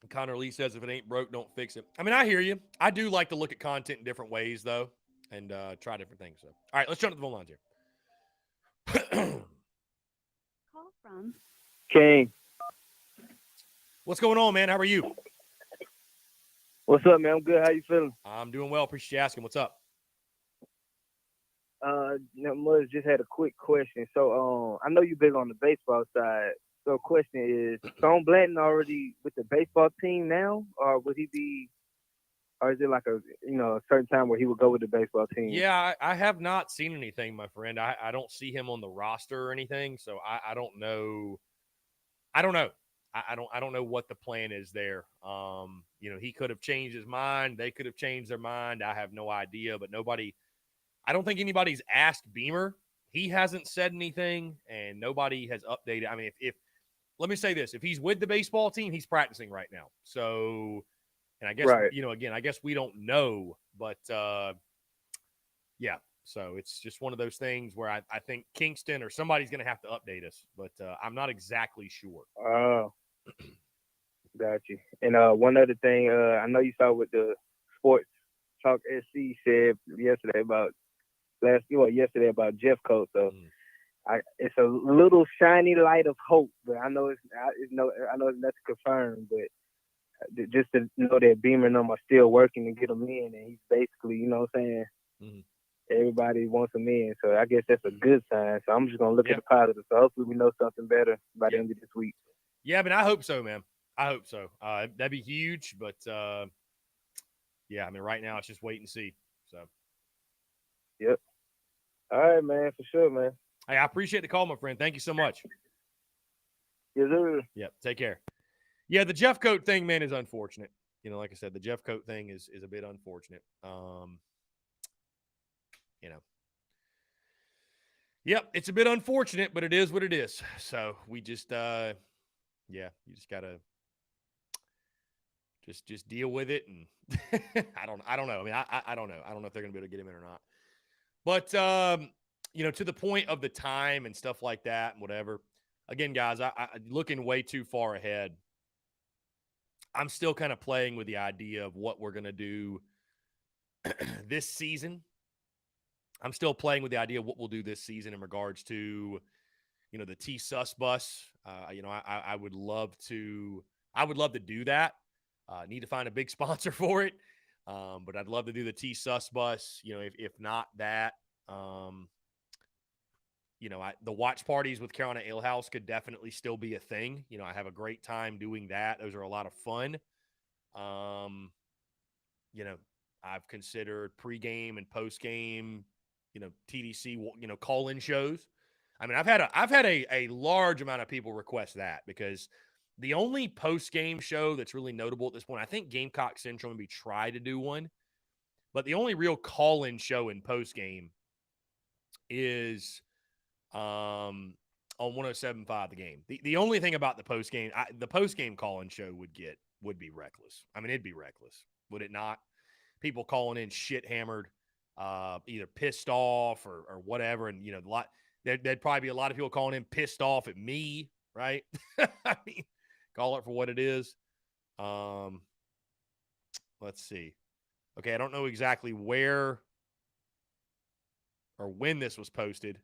Speaker 1: Connor Lee says, if it ain't broke, don't fix it. I mean, I hear you. I do like to look at content in different ways, though, and try different things. So, all right, let's jump to the phone lines here.
Speaker 2: Call from
Speaker 4: King.
Speaker 1: What's going on, man? How are you?
Speaker 4: What's up, man? I'm good. How you feeling?
Speaker 1: I'm doing well. Appreciate you asking. What's up?
Speaker 4: Muzz, just had a quick question. So, I know you've been on the baseball side. So, question is, Stone Blanton already with the baseball team now, or would he be, or is it like a certain time where he would go with the baseball team?
Speaker 1: Yeah, I have not seen anything, my friend. I don't see him on the roster or anything, so I don't know. I don't know. I don't know what the plan is there. He could have changed his mind. They could have changed their mind. I have no idea, but I don't think anybody's asked Beamer. He hasn't said anything, and nobody has updated. I mean, if let me say this, if he's with the baseball team, he's practicing right now. So, and I guess,
Speaker 4: Right.
Speaker 1: Again, I guess we don't know, but yeah. So it's just one of those things where I think Kingston or somebody's going to have to update us, but I'm not exactly sure.
Speaker 4: Oh, got you. And one other thing, I know you saw what the Sports Talk SC said yesterday about Jeff Coates. So it's a little shiny light of hope, but I know it's nothing confirmed, but just to know that Beamer and them are still working to get him in, and he's basically, you know what I'm saying, everybody wants him in. So I guess that's a good sign. So I'm just gonna look at the positive. So hopefully we know something better by the end of this week.
Speaker 1: Yeah, but I hope so, man. I hope so. That'd be huge, but yeah, I mean, right now it's just wait and see. So.
Speaker 4: Yep. All right, man, for sure, man.
Speaker 1: Hey, I appreciate the call, my friend. Thank you so much.
Speaker 4: Yes, sir.
Speaker 1: Yep. Take care. Yeah, the Jeff Coat thing, man, is unfortunate. Like I said, the Jeff Coat thing is a bit unfortunate. Yep, it's a bit unfortunate, but it is what it is. So we just, you just gotta just deal with it. And I don't know. I mean, I don't know. I don't know if they're gonna be able to get him in or not. But to the point of the time and stuff like that and whatever. Again, guys, I looking way too far ahead. I'm still kind of playing with the idea of what we're going to do this season. I'm still playing with the idea of what we'll do this season in regards to, the T-Sus bus. I would love to do that. Need to find a big sponsor for it. But I'd love to do the T-Sus bus. If not that, the watch parties with Carolina Ale House could definitely still be a thing. I have a great time doing that. Those are a lot of fun. I've considered pregame and postgame, TDC, call-in shows. I mean, I've had a large amount of people request that, because the only post-game show that's really notable at this point, I think Gamecock Central maybe tried to do one, but the only real call-in show in post-game is on 107.5 The Game. The only thing about the post-game call-in show would be reckless. I mean, it'd be reckless, would it not? People calling in shit hammered, either pissed off or whatever, and there'd probably be a lot of people calling in pissed off at me, right? I mean, call it for what it is. Let's see. Okay, I don't know exactly where or when this was posted.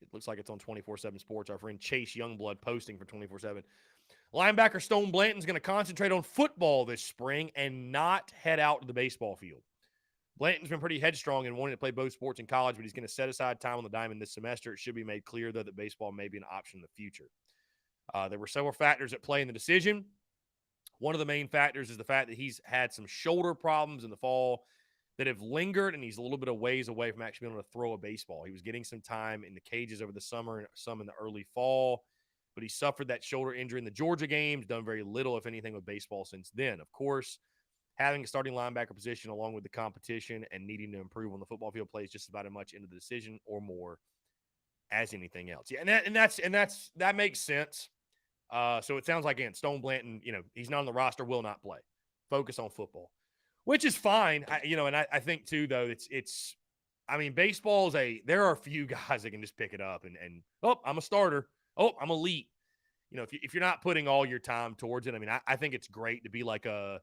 Speaker 1: It looks like it's on 24/7 Sports. Our friend Chase Youngblood posting for 24/7. Linebacker Stone Blanton's going to concentrate on football this spring and not head out to the baseball field. Blanton's been pretty headstrong in wanting to play both sports in college, but he's going to set aside time on the diamond this semester. It should be made clear, though, that baseball may be an option in the future. There were several factors at play in the decision. One of the main factors is the fact that he's had some shoulder problems in the fall that have lingered, and he's a little bit of ways away from actually being able to throw a baseball. He was getting some time in the cages over the summer and some in the early fall, but he suffered that shoulder injury in the Georgia games, done very little, if anything, with baseball since then. Of course, having a starting linebacker position along with the competition and needing to improve on the football field plays just about as much into the decision or more as anything else. Yeah, that makes sense. So it sounds like, again, Stone Blanton, he's not on the roster, will not play. Focus on football, which is fine. I think too, though, baseball there are a few guys that can just pick it up and I'm a starter. Oh, I'm elite. If you're not putting all your time towards it, I think it's great to be like a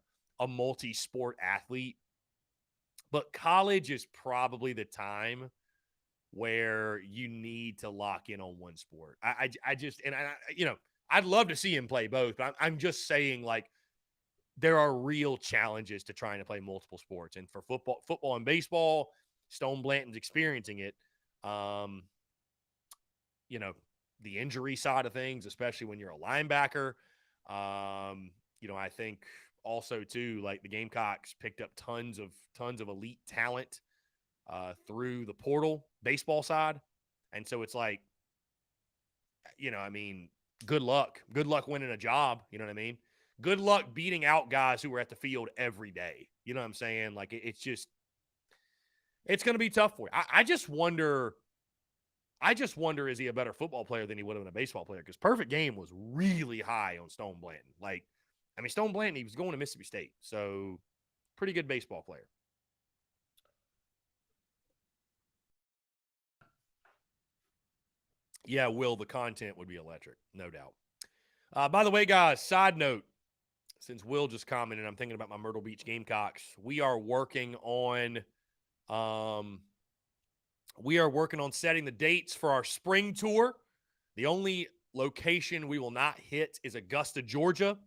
Speaker 1: multi-sport athlete, but college is probably the time where you need to lock in on one sport. I'd love to see him play both, but I'm just saying, like, there are real challenges to trying to play multiple sports. And for football and baseball, Stone Blanton's experiencing it. The injury side of things, especially when you're a linebacker. I think also too, like, the Gamecocks picked up tons of elite talent through the portal baseball side. And so it's like, good luck winning a job. You know what I mean? Good luck beating out guys who are at the field every day. You know what I'm saying? Like, it's going to be tough for you. I just wonder, is he a better football player than he would have been a baseball player? Because Perfect Game was really high on Stone Blanton. Like, Stone Blanton, he was going to Mississippi State. So, pretty good baseball player. Yeah, Will, the content would be electric, no doubt. By the way, guys, side note, since Will just commented, I'm thinking about my Myrtle Beach Gamecocks. We are working on setting the dates for our spring tour. The only location we will not hit is Augusta, Georgia.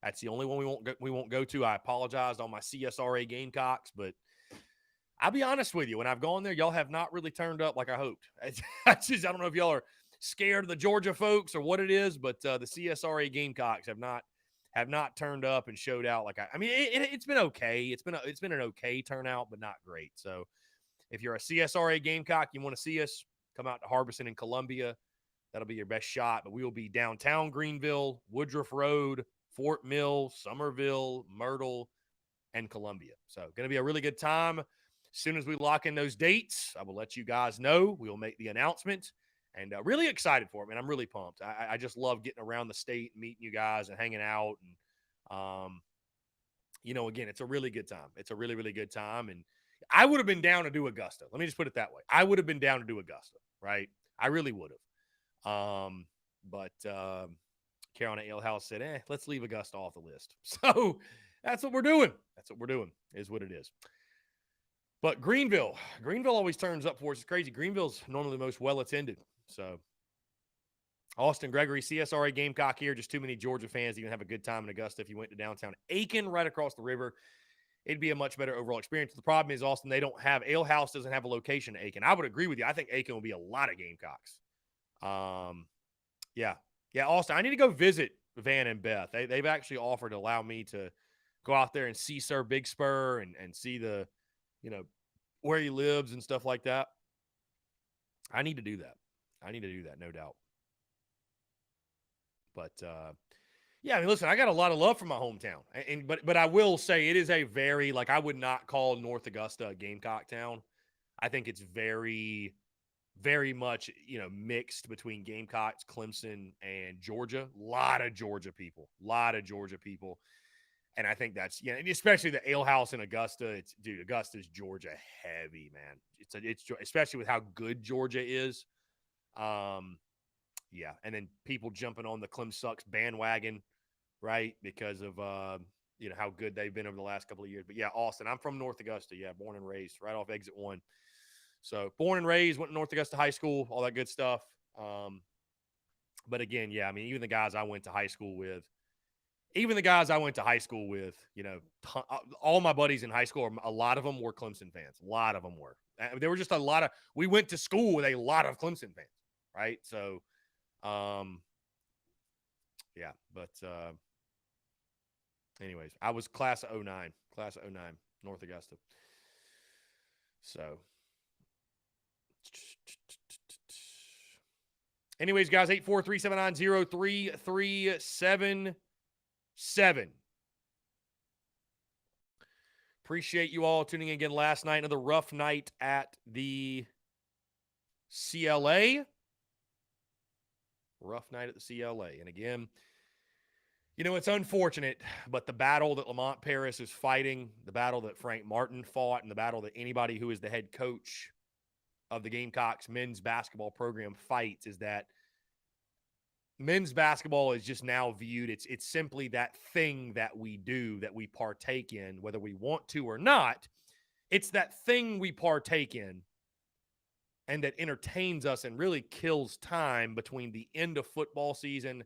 Speaker 1: That's the only one we won't go to. I apologize to all my CSRA Gamecocks, but I'll be honest with you. When I've gone there, y'all have not really turned up like I hoped. I don't know if y'all are scared of the Georgia folks or what it is, but the CSRA Gamecocks have not turned up and showed out like it's been okay. It's been an okay turnout, but not great. So if you're a CSRA Gamecock, you want to see us, come out to Harbison and Columbia. That'll be your best shot. But we will be downtown Greenville, Woodruff Road, Fort Mill, Somerville, Myrtle, and Columbia. So going to be a really good time. As soon as we lock in those dates, I will let you guys know. We will make the announcement. And really excited for it, man. I'm really pumped. I just love getting around the state and meeting you guys and hanging out. And, again, it's a really good time. It's a really, really good time. And I would have been down to do Augusta. Let me just put it that way. I would have been down to do Augusta, right? I really would have. But Carolina Ale House said, let's leave Augusta off the list. So that's what we're doing. Is what it is. But Greenville always turns up for us. It's crazy. Greenville's normally the most well-attended. So Austin Gregory, CSRA Gamecock here. Just too many Georgia fans to even have a good time in Augusta. If you went to downtown Aiken, right across the river, it'd be a much better overall experience. The problem is, Austin, Ale House doesn't have a location in Aiken. I would agree with you. I think Aiken will be a lot of Gamecocks. Yeah. Austin, I need to go visit Van and Beth. They've actually offered to allow me to go out there and see Sir Big Spur and see the, where he lives and stuff like that. I need to do that. No doubt. But yeah, I mean, listen, I got a lot of love for my hometown, but I will say it is a very, like, I would not call North Augusta a Gamecock town. I think it's very, very much, mixed between Gamecocks, Clemson, and Georgia. A lot of Georgia people. And I think that's, and especially the Ale House in Augusta. Augusta's Georgia heavy, man. It's especially with how good Georgia is. Yeah, and then people jumping on the Clem Sucks bandwagon, right? Because of how good they've been over the last couple of years. But yeah, Austin, I'm from North Augusta. Yeah, born and raised right off exit 1. So born and raised, went to North Augusta High School, all that good stuff. But again, yeah, I mean, even the guys I went to high school with, all my buddies in high school, a lot of them were Clemson fans. A lot of them were. There were just we went to school with a lot of Clemson fans, right? So, yeah, but anyways, I was class of 09, North Augusta. So, anyways, guys, 843-790-3377. Appreciate you all tuning in again last night. Another rough night at the CLA. And again, it's unfortunate, but the battle that Lamont Paris is fighting, the battle that Frank Martin fought, and the battle that anybody who is the head coach of the Gamecocks men's basketball program fights is that men's basketball is just now viewed. It's simply that thing that we do, that we partake in, whether we want to or not. It's that thing we partake in and that entertains us and really kills time between the end of football season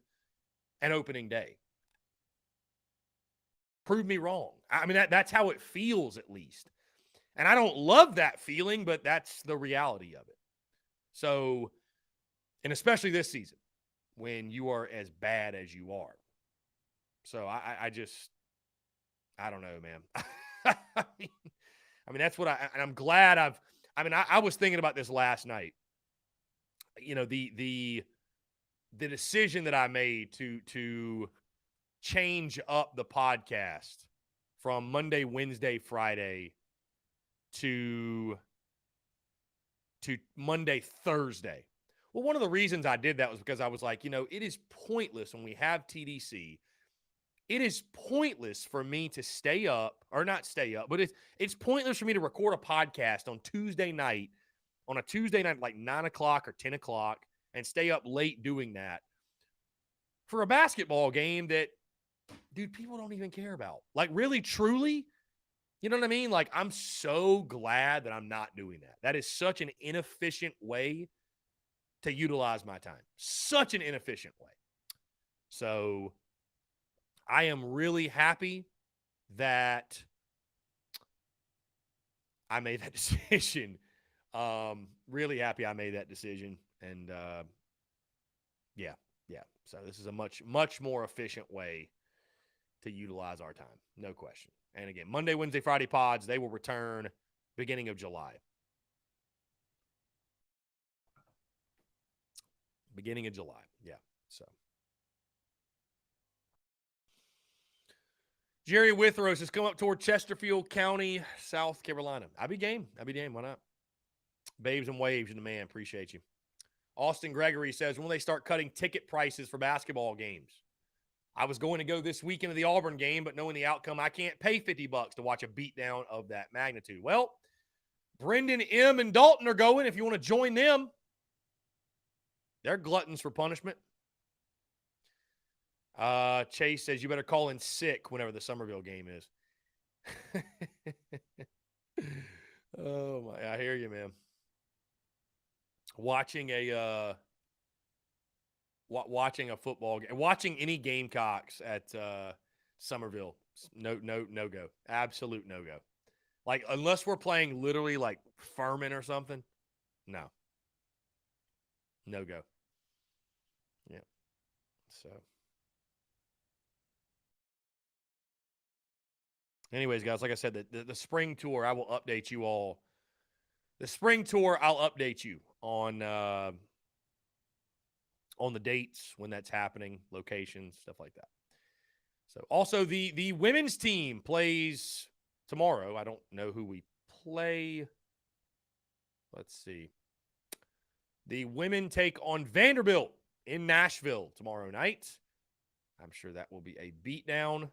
Speaker 1: and opening day. Prove me wrong. I mean, that's how it feels, at least. And I don't love that feeling, but that's the reality of it. So, and especially this season, when you are as bad as you are. So I don't know, man. I mean, that's what I'm glad I was thinking about this last night. The decision that I made to change up the podcast from Monday, Wednesday, Friday to Monday, Thursday. Well, one of the reasons I did that was because I was like, it is pointless when we have TDC. It is pointless for me to stay up, or not stay up, but it's pointless for me to record a podcast on a Tuesday night, like 9 o'clock or 10 o'clock, and stay up late doing that for a basketball game that, dude, people don't even care about. Like, really, truly, you know what I mean? Like, I'm so glad that I'm not doing that. That is such an inefficient way to utilize my time. Such an inefficient way. So I am really happy that I made that decision. Really happy I made that decision. And yeah. So this is a much, much more efficient way to utilize our time. No question. And again, Monday, Wednesday, Friday pods, they will return beginning of July. Beginning of July. Yeah. So Jerry Withrow has come up toward Chesterfield County, South Carolina. I'd be game. Why not? Babes and waves in the man. Appreciate you. Austin Gregory says, when will they start cutting ticket prices for basketball games? I was going to go this weekend to the Auburn game, but knowing the outcome, I can't pay $50 to watch a beatdown of that magnitude. Well, Brendan M. and Dalton are going if you want to join them. They're gluttons for punishment. Chase says you better call in sick whenever the Somerville game is. Oh my! I hear you, man. Watching a football game, watching any Gamecocks at Somerville, no go, absolute no go. Like, unless we're playing literally like Furman or something, no go. So, anyways, guys, like I said, the spring tour, I will update you all. The spring tour, I'll update you on the dates, when that's happening, locations, stuff like that. So, also the women's team plays tomorrow. I don't know who we play. Let's see. The women take on Vanderbilt in Nashville tomorrow night. I'm sure that will be a beatdown.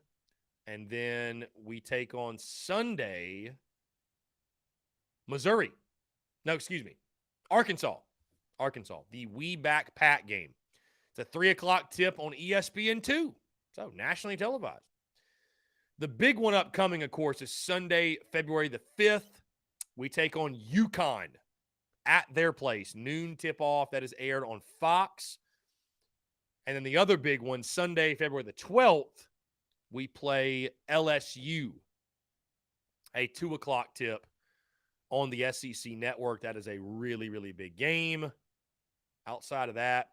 Speaker 1: And then we take on Sunday Missouri. No, excuse me. Arkansas. The We Back Pat game. It's a 3 o'clock tip on ESPN2. So, nationally televised. The big one upcoming, of course, is Sunday, February the 5th. We take on UConn at their place. Noon tip-off. That is aired on Fox. And then the other big one, Sunday, February the 12th, we play LSU. A 2 o'clock tip on the SEC network. That is a really, really big game. Outside of that,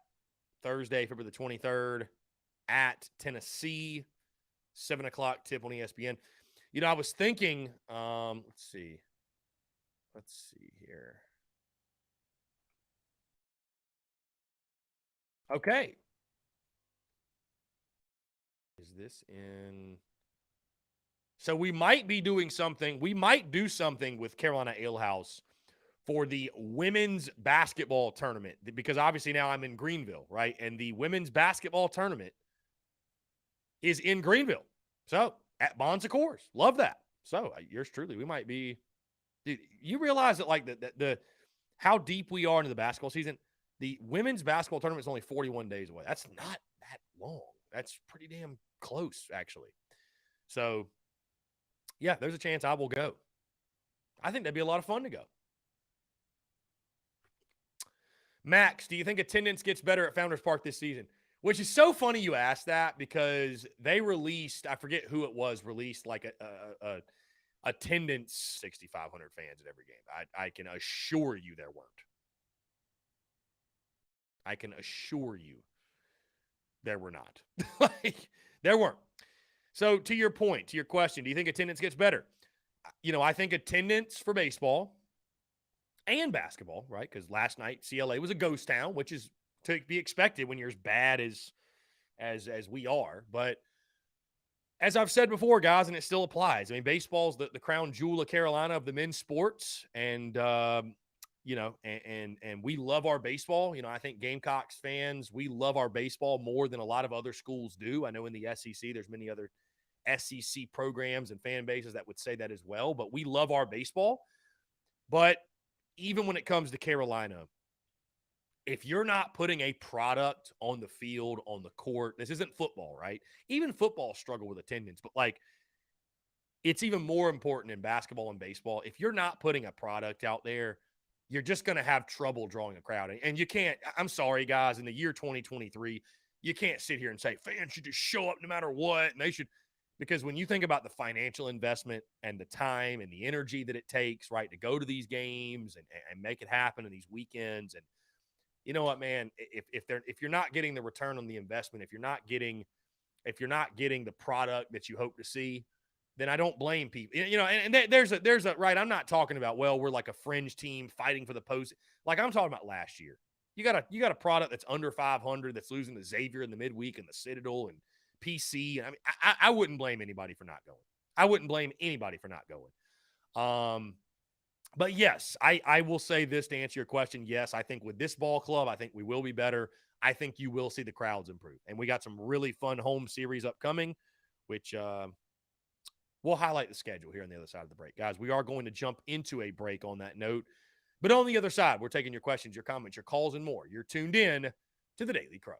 Speaker 1: Thursday, February the 23rd, at Tennessee. 7 o'clock tip on ESPN. You know, I was thinking, let's see here. Okay. Is this in? So we might be doing something. We might do something with Carolina Alehouse for the women's basketball tournament, because obviously now I'm in Greenville, right? And the women's basketball tournament is in Greenville. So, at Bonds Course. Love that. So, yours truly, we might be – dude, you realize that, like, the how deep we are into the basketball season? The women's basketball tournament is only 41 days away. That's not that long. That's pretty damn close, actually. So, yeah, there's a chance I will go. I think that'd be a lot of fun to go. Max, do you think attendance gets better at Founders Park this season? Which is so funny you asked that, because they released, I forget who it was, released like a attendance 6,500 fans at every game. I can assure you there weren't. I can assure you there were not. Like, there weren't. So to your point, to your question, do you think attendance gets better? You know, I think attendance for baseball and basketball, right? Because last night CLA was a ghost town, which is to be expected when you're as bad as we are. But as I've said before, guys, and it still applies. I mean, baseball's the crown jewel of Carolina of the men's sports, and you know, and we love our baseball. You know, I think Gamecocks fans, we love our baseball more than a lot of other schools do. I know in the SEC, there's many other SEC programs and fan bases that would say that as well, but we love our baseball. But even when it comes to Carolina, if you're not putting a product on the field, on the court, this isn't football, right? Even football struggle with attendance, but like, it's even more important in basketball and baseball. If you're not putting a product out there, you're just going to have trouble drawing a crowd. And you can't, I'm sorry, guys, in the year 2023, you can't sit here and say fans should just show up no matter what. And they should, because when you think about the financial investment and the time and the energy that it takes, right, to go to these games and make it happen in these weekends. And you know what, man, if you're not getting the return on the investment, if you're not getting the product that you hope to see, then I don't blame people. You know, and there's a right. I'm not talking about, well, we're like a fringe team fighting for the post. Like, I'm talking about last year. You got a product that's under 500 that's losing to Xavier in the midweek and the Citadel and PC. And I mean, I wouldn't blame anybody for not going. I wouldn't blame anybody for not going. But yes, I will say this to answer your question. Yes, I think with this ball club, I think we will be better. I think you will see the crowds improve. And we got some really fun home series upcoming, which we'll highlight the schedule here on the other side of the break. Guys, we are going to jump into a break on that note. But on the other side, we're taking your questions, your comments, your calls, and more. You're tuned in to the Daily Crow.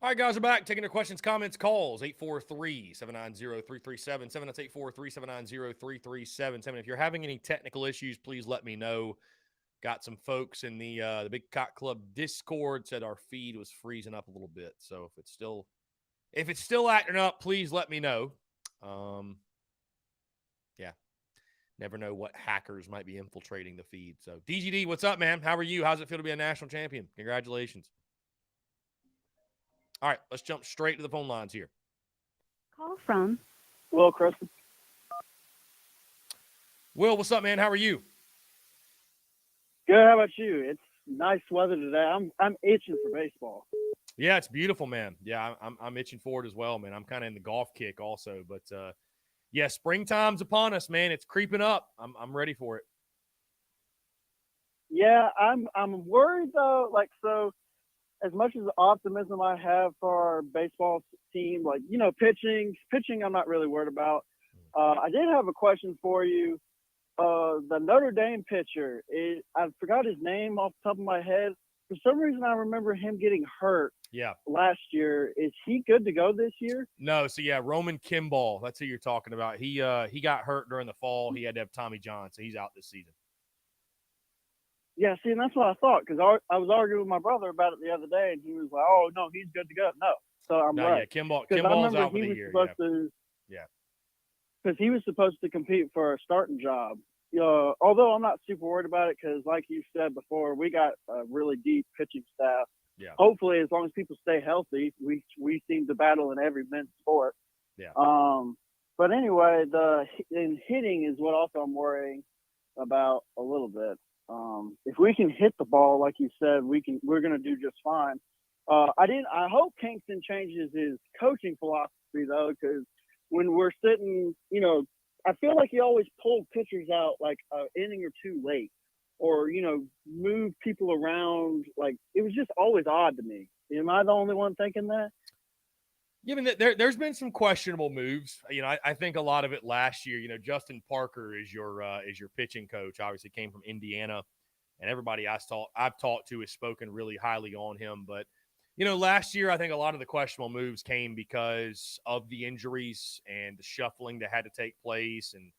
Speaker 1: All right, guys, we're back. Taking your questions, comments, calls. 843-790-3377. That's 843-790-3377. If you're having any technical issues, please let me know. Got some folks in the Big Cock Club Discord said our feed was freezing up a little bit. So if it's still acting up, please let me know. Yeah. Never know what hackers might be infiltrating the feed. So DGD, what's up, man? How are you? How's it feel to be a national champion? Congratulations. All right, let's jump straight to the phone lines here.
Speaker 2: Call from
Speaker 3: Well, Chris.
Speaker 1: Will, what's up, man? How are you?
Speaker 3: Good. How about you? It's nice weather today. I'm itching for baseball.
Speaker 1: Yeah, it's beautiful, man. Yeah, I'm itching for it as well, man. I'm kind of in the golf kick also, but yeah, springtime's upon us, man. It's creeping up. I'm ready for it.
Speaker 3: Yeah, I'm worried though. Like, so as much as optimism I have for our baseball team, like, you know, pitching, I'm not really worried about. I did have a question for you. The Notre Dame pitcher, I forgot his name off the top of my head. For some reason, I remember him getting hurt.
Speaker 1: Yeah.
Speaker 3: Last year. Is he good to go this year?
Speaker 1: No, so yeah, Roman Kimball. That's who you're talking about. He got hurt during the fall. He had to have Tommy John, so he's out this season.
Speaker 3: Yeah, see, and that's what I thought, because I was arguing with my brother about it the other day, and he was like, "Oh no, he's good to go." No, so I'm right.
Speaker 1: Yeah, Kimball's out for the year.
Speaker 3: Yeah, because he was supposed to compete for a starting job. Although I'm not super worried about it, because like you said before, we got a really deep pitching staff.
Speaker 1: Yeah.
Speaker 3: Hopefully, as long as people stay healthy, we seem to battle in every men's sport.
Speaker 1: Yeah.
Speaker 3: But anyway, in hitting is what also I'm worrying about a little bit. If we can hit the ball, like you said, we're going to do just fine. I hope Kingston changes his coaching philosophy though, because when we're sitting, you know, I feel like he always pulled pitchers out like an inning or two late, or, you know, move people around. Like, it was just always odd to me. Am I the only one thinking that?
Speaker 1: Yeah, I mean, there's been some questionable moves. You know, I think a lot of it last year. You know, Justin Parker is your pitching coach. Obviously, came from Indiana, and everybody I've talked to has spoken really highly on him. But you know, last year I think a lot of the questionable moves came because of the injuries and the shuffling that had to take place, and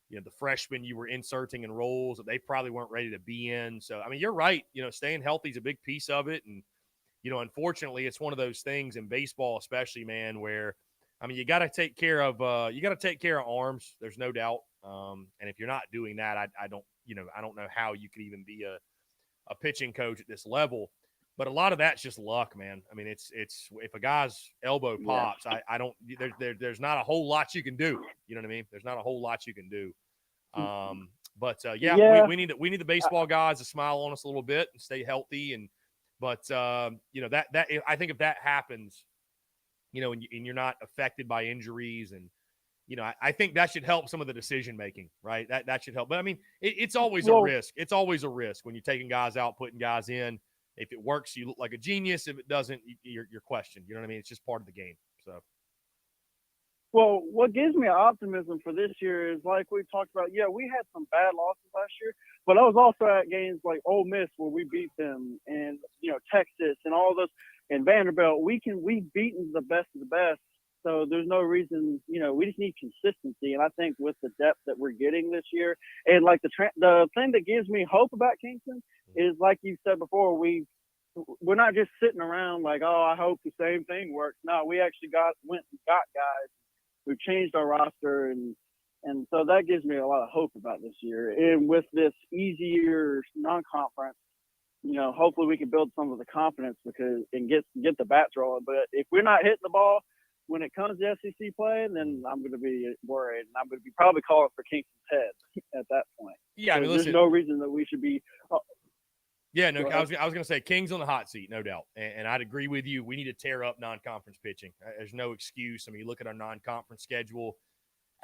Speaker 1: you know, the freshmen you were inserting in roles that they probably weren't ready to be in. So, I mean, you're right. You know, staying healthy is a big piece of it, and you know, unfortunately, it's one of those things in baseball, especially, man, where, I mean, you got to take care of arms. There's no doubt. And if you're not doing that, I don't know how you could even be a pitching coach at this level. But a lot of that's just luck, man. I mean, it's if a guy's elbow pops, there's not a whole lot you can do. You know what I mean? There's not a whole lot you can do. We need the baseball guys to smile on us a little bit and stay healthy. But you know, that I think if that happens, you know, and you're not affected by injuries, and you know, I think that should help some of the decision making, right? That should help. But I mean, it's always a risk. It's always a risk when you're taking guys out, putting guys in. If it works, you look like a genius. If it doesn't, you're questioned. You know what I mean? It's just part of the game. So.
Speaker 3: Well, what gives me optimism for this year is, like we talked about, yeah, we had some bad losses last year, but I was also at games like Ole Miss where we beat them, and, you know, Texas and all those, and Vanderbilt. We've beaten the best of the best, so there's no reason, you know, we just need consistency. And I think with the depth that we're getting this year, and like the thing that gives me hope about Kingston is, like you said before, we're not just sitting around like, oh, I hope the same thing works. No, we actually went and got guys. We've changed our roster, and so that gives me a lot of hope about this year. And with this easier non-conference, you know, hopefully we can build some of the confidence and get the bats rolling. But if we're not hitting the ball when it comes to SEC play, then I'm going to be worried, and I'm going to be probably calling for Kingston's head at that point.
Speaker 1: Yeah, I mean,
Speaker 3: there's no reason that we should be.
Speaker 1: Yeah, no, I was going to say King's on the hot seat, no doubt. And I'd agree with you. We need to tear up non-conference pitching. There's no excuse. I mean, you look at our non-conference schedule.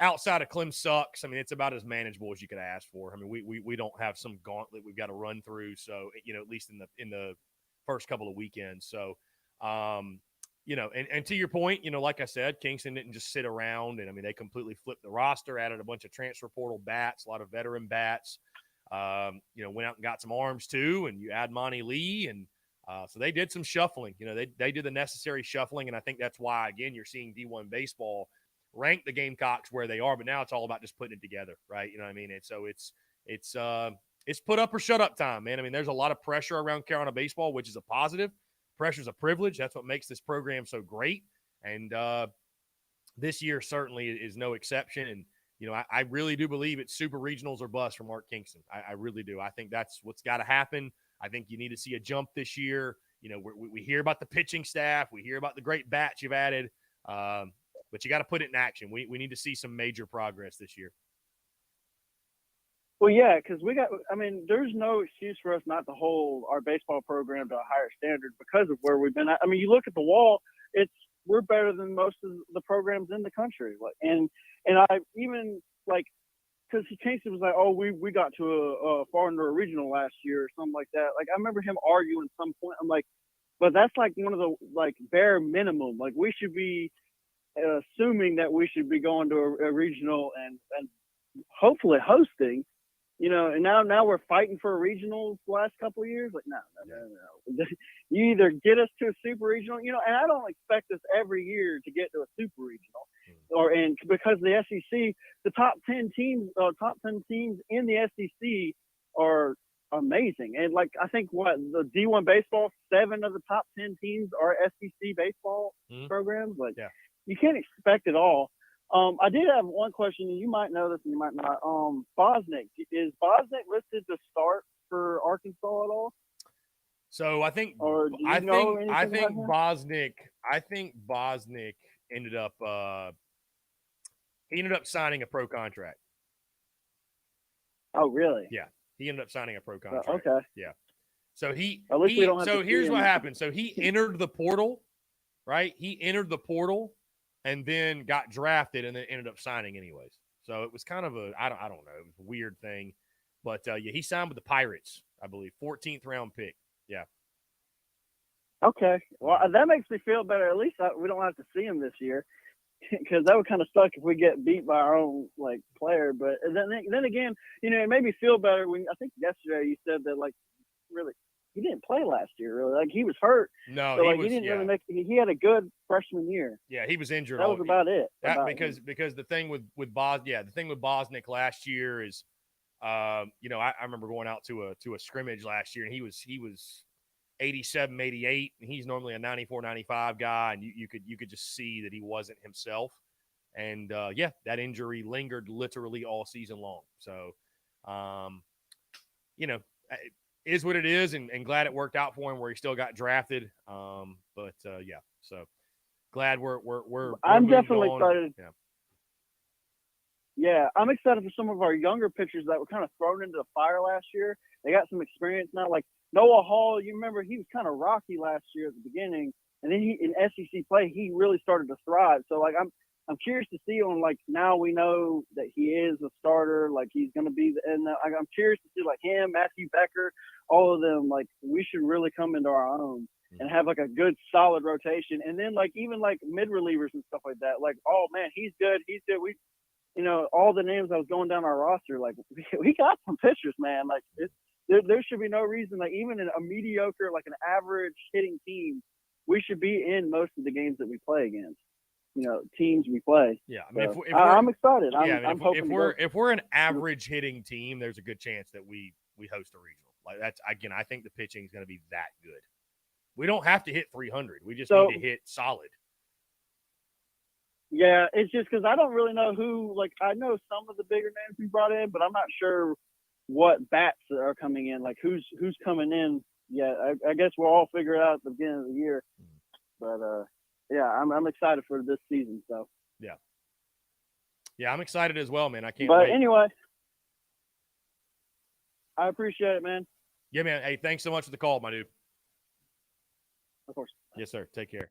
Speaker 1: Outside of Clem sucks. I mean, it's about as manageable as you could ask for. I mean, we don't have some gauntlet we've got to run through. So, you know, at least in the first couple of weekends. So, you know, and to your point, you know, like I said, Kingston didn't just sit around. And, I mean, they completely flipped the roster, added a bunch of transfer portal bats, a lot of veteran bats. You know, went out and got some arms too, and you add Monty Lee, and So they did some shuffling. They did the necessary shuffling, and I think that's why, again, you're seeing D1 baseball rank the Gamecocks where they are. But now it's all about just putting it together, right? You know what I mean? And so it's put up or shut up time, man. I mean, there's a lot of pressure around Carolina baseball, which is a positive. Pressure's a privilege. That's what makes this program so great. And this year certainly is no exception. And I really do believe it's super regionals or bust for Mark Kingston. I really do. I think that's what's got to happen. I think you need to see a jump this year. We hear about the pitching staff. We hear about the great bats you've added. But you got to put it in action. We need to see some major progress this year.
Speaker 5: Well, yeah, because there's no excuse for us not to hold our baseball program to a higher standard because of where we've been at. I mean, you look at the wall, we're better than most of the programs in the country. And I even because Kingston was like, oh, we got to a far into a regional last year or something like that. Like, I remember him arguing at some point. I'm like, but that's like one of the bare minimum. Like, we should be assuming that we should be going to a regional and hopefully hosting. And now we're fighting for a regional the last couple of years. Like, no. You either get us to a super regional, and I don't expect us every year to get to a super regional, because the SEC, the top 10 teams in the SEC are amazing. And I think the D1 baseball, 7 of the top 10 teams are SEC baseball programs. You can't expect it all. I did have one question, and you might know this and you might not. Bosnick, is Bosnick listed to start for Arkansas at all?
Speaker 1: So I think Bosnick ended up signing a pro contract.
Speaker 5: Oh, really?
Speaker 1: Yeah, he ended up signing a pro contract.
Speaker 5: Okay.
Speaker 1: Yeah. So
Speaker 5: here's
Speaker 1: what happened. So he entered the portal, right? He entered the portal and then got drafted and then ended up signing anyways. So it was kind of I don't know, it was a weird thing. But he signed with the Pirates, I believe, 14th round pick. Yeah.
Speaker 5: Okay. Well, that makes me feel better. At least we don't have to see him this year, because that would kind of suck if we get beat by our own player. But then again, it made me feel better when I think yesterday you said that really he didn't play last year. Really, he was hurt.
Speaker 1: No,
Speaker 5: so, he didn't really he had a good freshman year.
Speaker 1: Yeah, he was injured.
Speaker 5: That was about it.
Speaker 1: Because the thing with Bosnick last year is, I remember going out to a scrimmage last year, and he was 87, 88, and he's normally a 94, 95 guy, and you could just see that he wasn't himself. And that injury lingered literally all season long. So, is what it is, and glad it worked out for him where he still got drafted. So glad we're
Speaker 5: I'm definitely excited.
Speaker 1: Yeah.
Speaker 5: Yeah, I'm excited for some of our younger pitchers that were kind of thrown into the fire last year. They got some experience now. Like Noah Hall, you remember he was kind of rocky last year at the beginning, and then in SEC play he really started to thrive. So I'm curious to see on now we know that he is a starter, he's going to be, and I'm curious to see him, Matthew Becker, all of them. We should really come into our own and have a good solid rotation, and then even mid relievers and stuff like that. Oh man, he's good. We, all the names I was going down our roster, we got some pitchers, man. There should be no reason even in a mediocre, an average hitting team, we should be in most of the games that we play against. Teams we play.
Speaker 1: Yeah, I mean,
Speaker 5: so, I'm excited. I'm hoping
Speaker 1: if we're an average hitting team, there's a good chance that we host a regional. That's again, I think the pitching is going to be that good. We don't have to hit 300. We just need to hit solid.
Speaker 5: Yeah, it's just because I don't really know who. I know some of the bigger names we brought in, but I'm not sure what bats are coming in. Who's coming in? Yeah, I guess we'll all figure it out at the beginning of the year. But yeah, I'm excited for this season. So
Speaker 1: yeah, I'm excited as well, man. I can't.
Speaker 5: But
Speaker 1: wait.
Speaker 5: Anyway, I appreciate it, man.
Speaker 1: Yeah, man. Hey, thanks so much for the call, my dude.
Speaker 5: Of course.
Speaker 1: Yes, sir. Take care.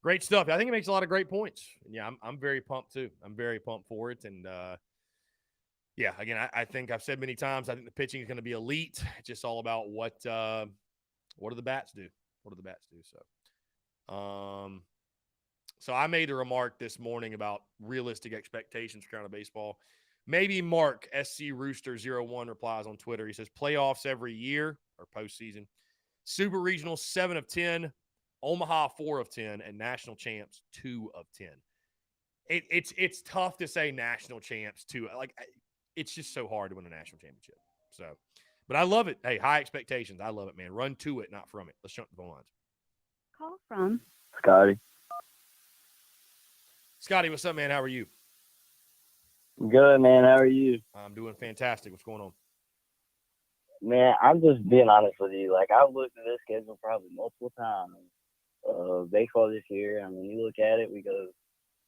Speaker 1: Great stuff. I think it makes a lot of great points. Yeah, I'm very pumped too. I'm very pumped for it. And again, I think I've said many times, I think the pitching is going to be elite. It's just all about what do the bats do? What do the bats do? So I made a remark this morning about realistic expectations for Carolina baseball. Maybe Mark SC Rooster 01 replies on Twitter. He says playoffs every year or postseason. Super Regional 7 of 10, Omaha 4 of 10, and National Champs 2 of 10. It's tough to say national champs too. Like, it's just so hard to win a national championship. So, but I love it. Hey, high expectations. I love it, man. Run to it, not from it. Let's jump to the phone lines.
Speaker 2: Call from
Speaker 4: Scotty.
Speaker 1: Scotty, what's up, man? How are you?
Speaker 4: Good, man. How are you?
Speaker 1: I'm doing fantastic. What's going on?
Speaker 4: Man, I'm just being honest with you. Like, I've looked at this schedule probably multiple times. Baseball this year, I mean, you look at it, we go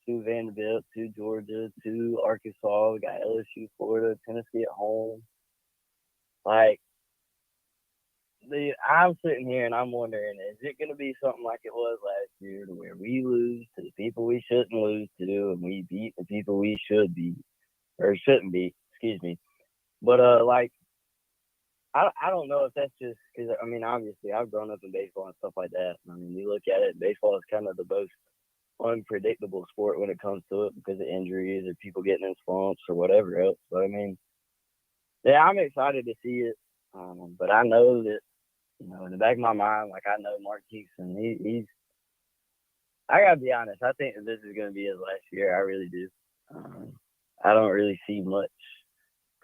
Speaker 4: to Vanderbilt, to Georgia, to Arkansas. We got LSU, Florida, Tennessee at home. Like, I'm sitting here and I'm wondering, is it going to be something like it was last year, to where we lose to the people we shouldn't lose to, and we beat the people we should beat, or shouldn't beat? Excuse me. But like, I don't know if that's just because, I mean, obviously I've grown up in baseball and stuff like that. I mean, you look at it, baseball is kind of the most unpredictable sport when it comes to it because of injuries or people getting in slumps or whatever else. But I mean, yeah, I'm excited to see it. But I know that, you know, in the back of my mind, like, I know Mark Kingston, he's, I gotta be honest, I think that this is going to be his last year. I really do. I don't really see much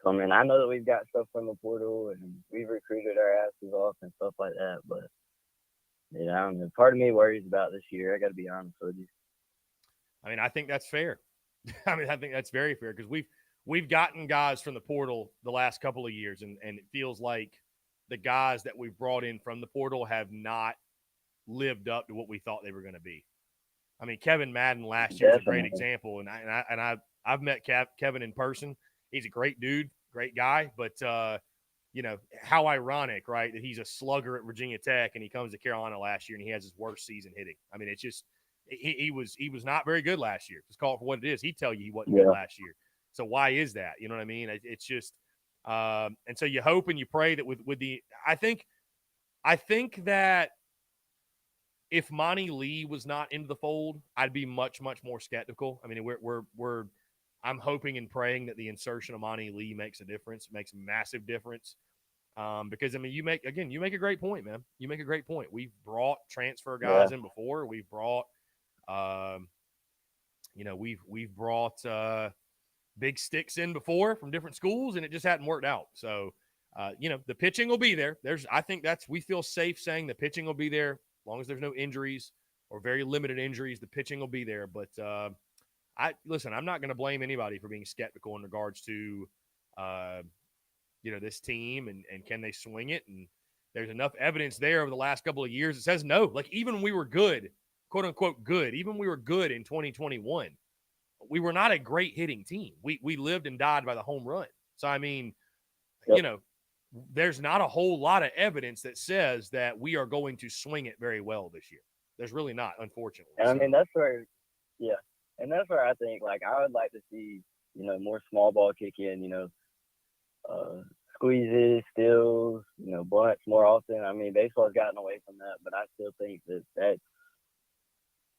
Speaker 4: coming. I know that we've got stuff from the portal and we've recruited our asses off and stuff like that, but yeah, I don't know. Part of me worries about this year. I got to be honest with you.
Speaker 1: I mean, I think that's fair. I mean, I think that's very fair because we've gotten guys from the portal the last couple of years, and it feels like the guys that we've brought in from the portal have not lived up to what we thought they were going to be. I mean, Kevin Madden last year is a great example, and I've met Kevin in person. He's a great dude, great guy, but you know, how ironic, right, that he's a slugger at Virginia Tech and he comes to Carolina last year and he has his worst season hitting. I mean, it's just he was not very good last year. Just call it for what it is. He'd tell you he wasn't good last year. So why is that? You know what I mean? It's just and so you hope and you pray that with the I think that if Monty Lee was not into the fold, I'd be much more skeptical. I mean, I'm hoping and praying that the insertion of Monty Lee makes a difference, makes a massive difference. Because I mean, you make a great point, man. You make a great point. We've brought transfer guys in before. We've brought, we've brought big sticks in before from different schools, and it just hadn't worked out. So, the pitching will be there. We feel safe saying the pitching will be there as long as there's no injuries or very limited injuries. The pitching will be there, but I'm not going to blame anybody for being skeptical in regards to, this team and can they swing it? And there's enough evidence there over the last couple of years that says no. Like, even when we were good, quote unquote good, even when we were good in 2021, we were not a great hitting team. We lived and died by the home run. So, I mean, there's not a whole lot of evidence that says that we are going to swing it very well this year. There's really not, unfortunately.
Speaker 4: And I mean, that's where, and that's where I think, like, I would like to see, more small ball kick in, squeezes, steals, bunts more often. I mean, baseball's gotten away from that, but I still think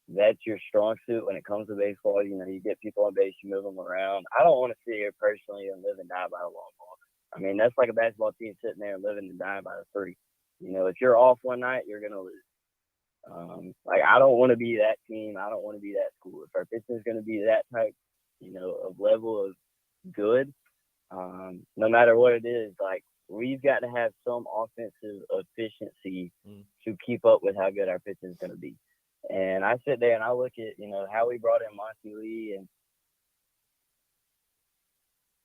Speaker 4: that's your strong suit when it comes to baseball. You get people on base, you move them around. I don't want to sit here personally and live and die by a long ball. I mean, that's like a basketball team sitting there and living and dying by the three. If you're off one night, you're going to lose. I don't want to be that team. I don't want to be that school. If our pitching is going to be that type, of level of good, no matter what it is, like, we've got to have some offensive efficiency to keep up with how good our pitching is going to be. And I sit there and I look at, how we brought in Monty Lee, and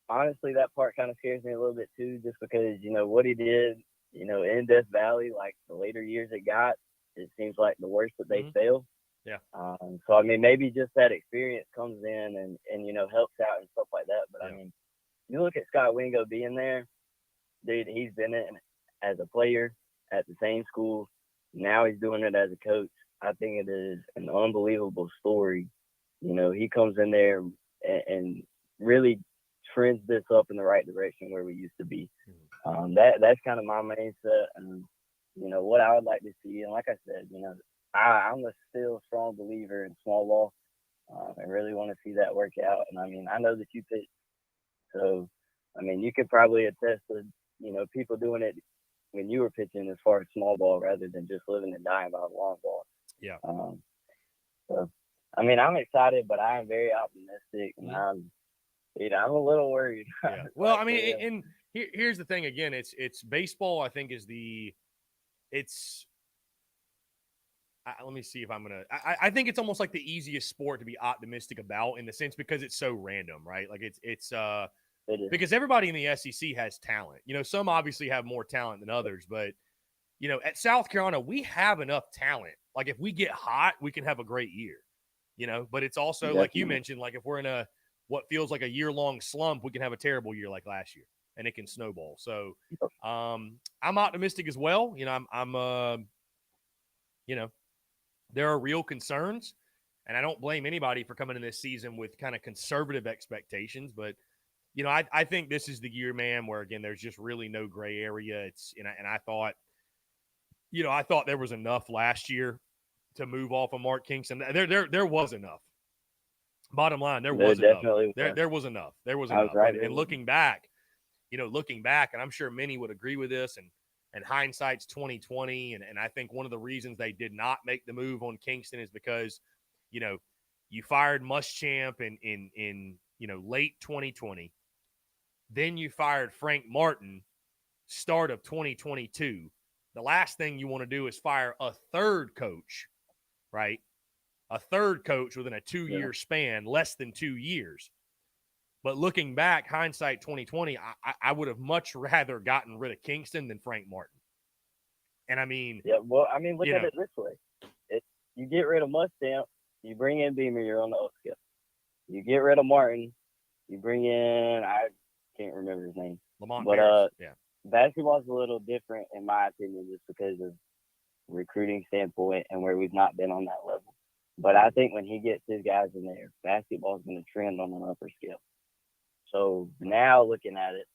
Speaker 4: honestly, that part kind of scares me a little bit too, just because, what he did, in Death Valley, like, the later years it seems like the worse that they fail.
Speaker 1: Yeah.
Speaker 4: So, I mean, maybe just that experience comes in and helps out and stuff like that. But, I mean, you look at Scott Wingo being there, dude, he's been in as a player at the same school. Now he's doing it as a coach. I think it is an unbelievable story. He comes in there and really trends this up in the right direction where we used to be. That's kind of my mindset and, what I would like to see. And like I said, I'm a still strong believer in small ball. I really want to see that work out. And, I mean, I know that you pitch. So, I mean, you could probably attest to, people doing it,
Speaker 6: when you were pitching as far as small ball rather than just living and dying by the long ball.
Speaker 1: Yeah.
Speaker 6: So, I mean, I'm excited, but I am very optimistic, and I'm a little worried.
Speaker 1: Yeah. Well, I mean, and here's the thing again, it's baseball, I think, is let me see if I'm going to, I think it's almost like the easiest sport to be optimistic about in the sense because it's so random, right? Like it's
Speaker 6: It is.
Speaker 1: because everybody in the SEC has talent. You know, some obviously have more talent than others, but you know, at South Carolina, we have enough talent. Like if we get hot, we can have a great year, you know, but it's also like you mentioned, like if we're in what feels like a year-long slump, we can have a terrible year like last year and it can snowball. So I'm optimistic as well. You know, I'm you know, there are real concerns, and I don't blame anybody for coming in this season with kind of conservative expectations. But, you know, I think this is the year, man, where, again, there's just really no gray area. And I thought, you know, I thought there was enough last year to move off of Mark Kingston. There was enough. Bottom line, there was enough. There was enough. There was enough.
Speaker 6: Right.
Speaker 1: And looking back, and I'm sure many would agree with this, and hindsight's 2020. And I think one of the reasons they did not make the move on Kingston is because, you know, you fired Muschamp in you know, late 2020. Then you fired Frank Martin start of 2022. The last thing you want to do is fire a third coach, right? A third coach within a 2-year span, less than 2 years. But looking back, hindsight 2020, I would have much rather gotten rid of Kingston than Frank Martin. And I mean,
Speaker 6: look at it this way: you get rid of Muschamp, you bring in Beamer, you're on the up scale. You get rid of Martin, you bring in I can't remember his name,
Speaker 1: Lamont
Speaker 6: but
Speaker 1: Paris. Yeah,
Speaker 6: basketball's a little different in my opinion, just because of recruiting standpoint and where we've not been on that level. But I think when he gets his guys in there, basketball's going to trend on an upper scale. So now looking at it,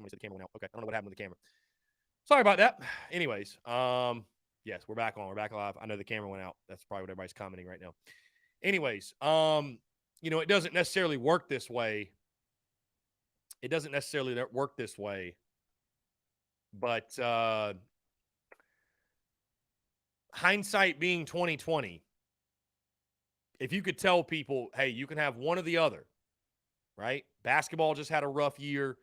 Speaker 1: the camera went out. Okay, I don't know what happened with the camera. Sorry about that. Anyways, yes, we're back on. We're back live. I know the camera went out. That's probably what everybody's commenting right now. Anyways, you know, it doesn't necessarily work this way. It doesn't necessarily work this way. But hindsight being 2020, if you could tell people, hey, you can have one or the other, right? Basketball just had a rough year.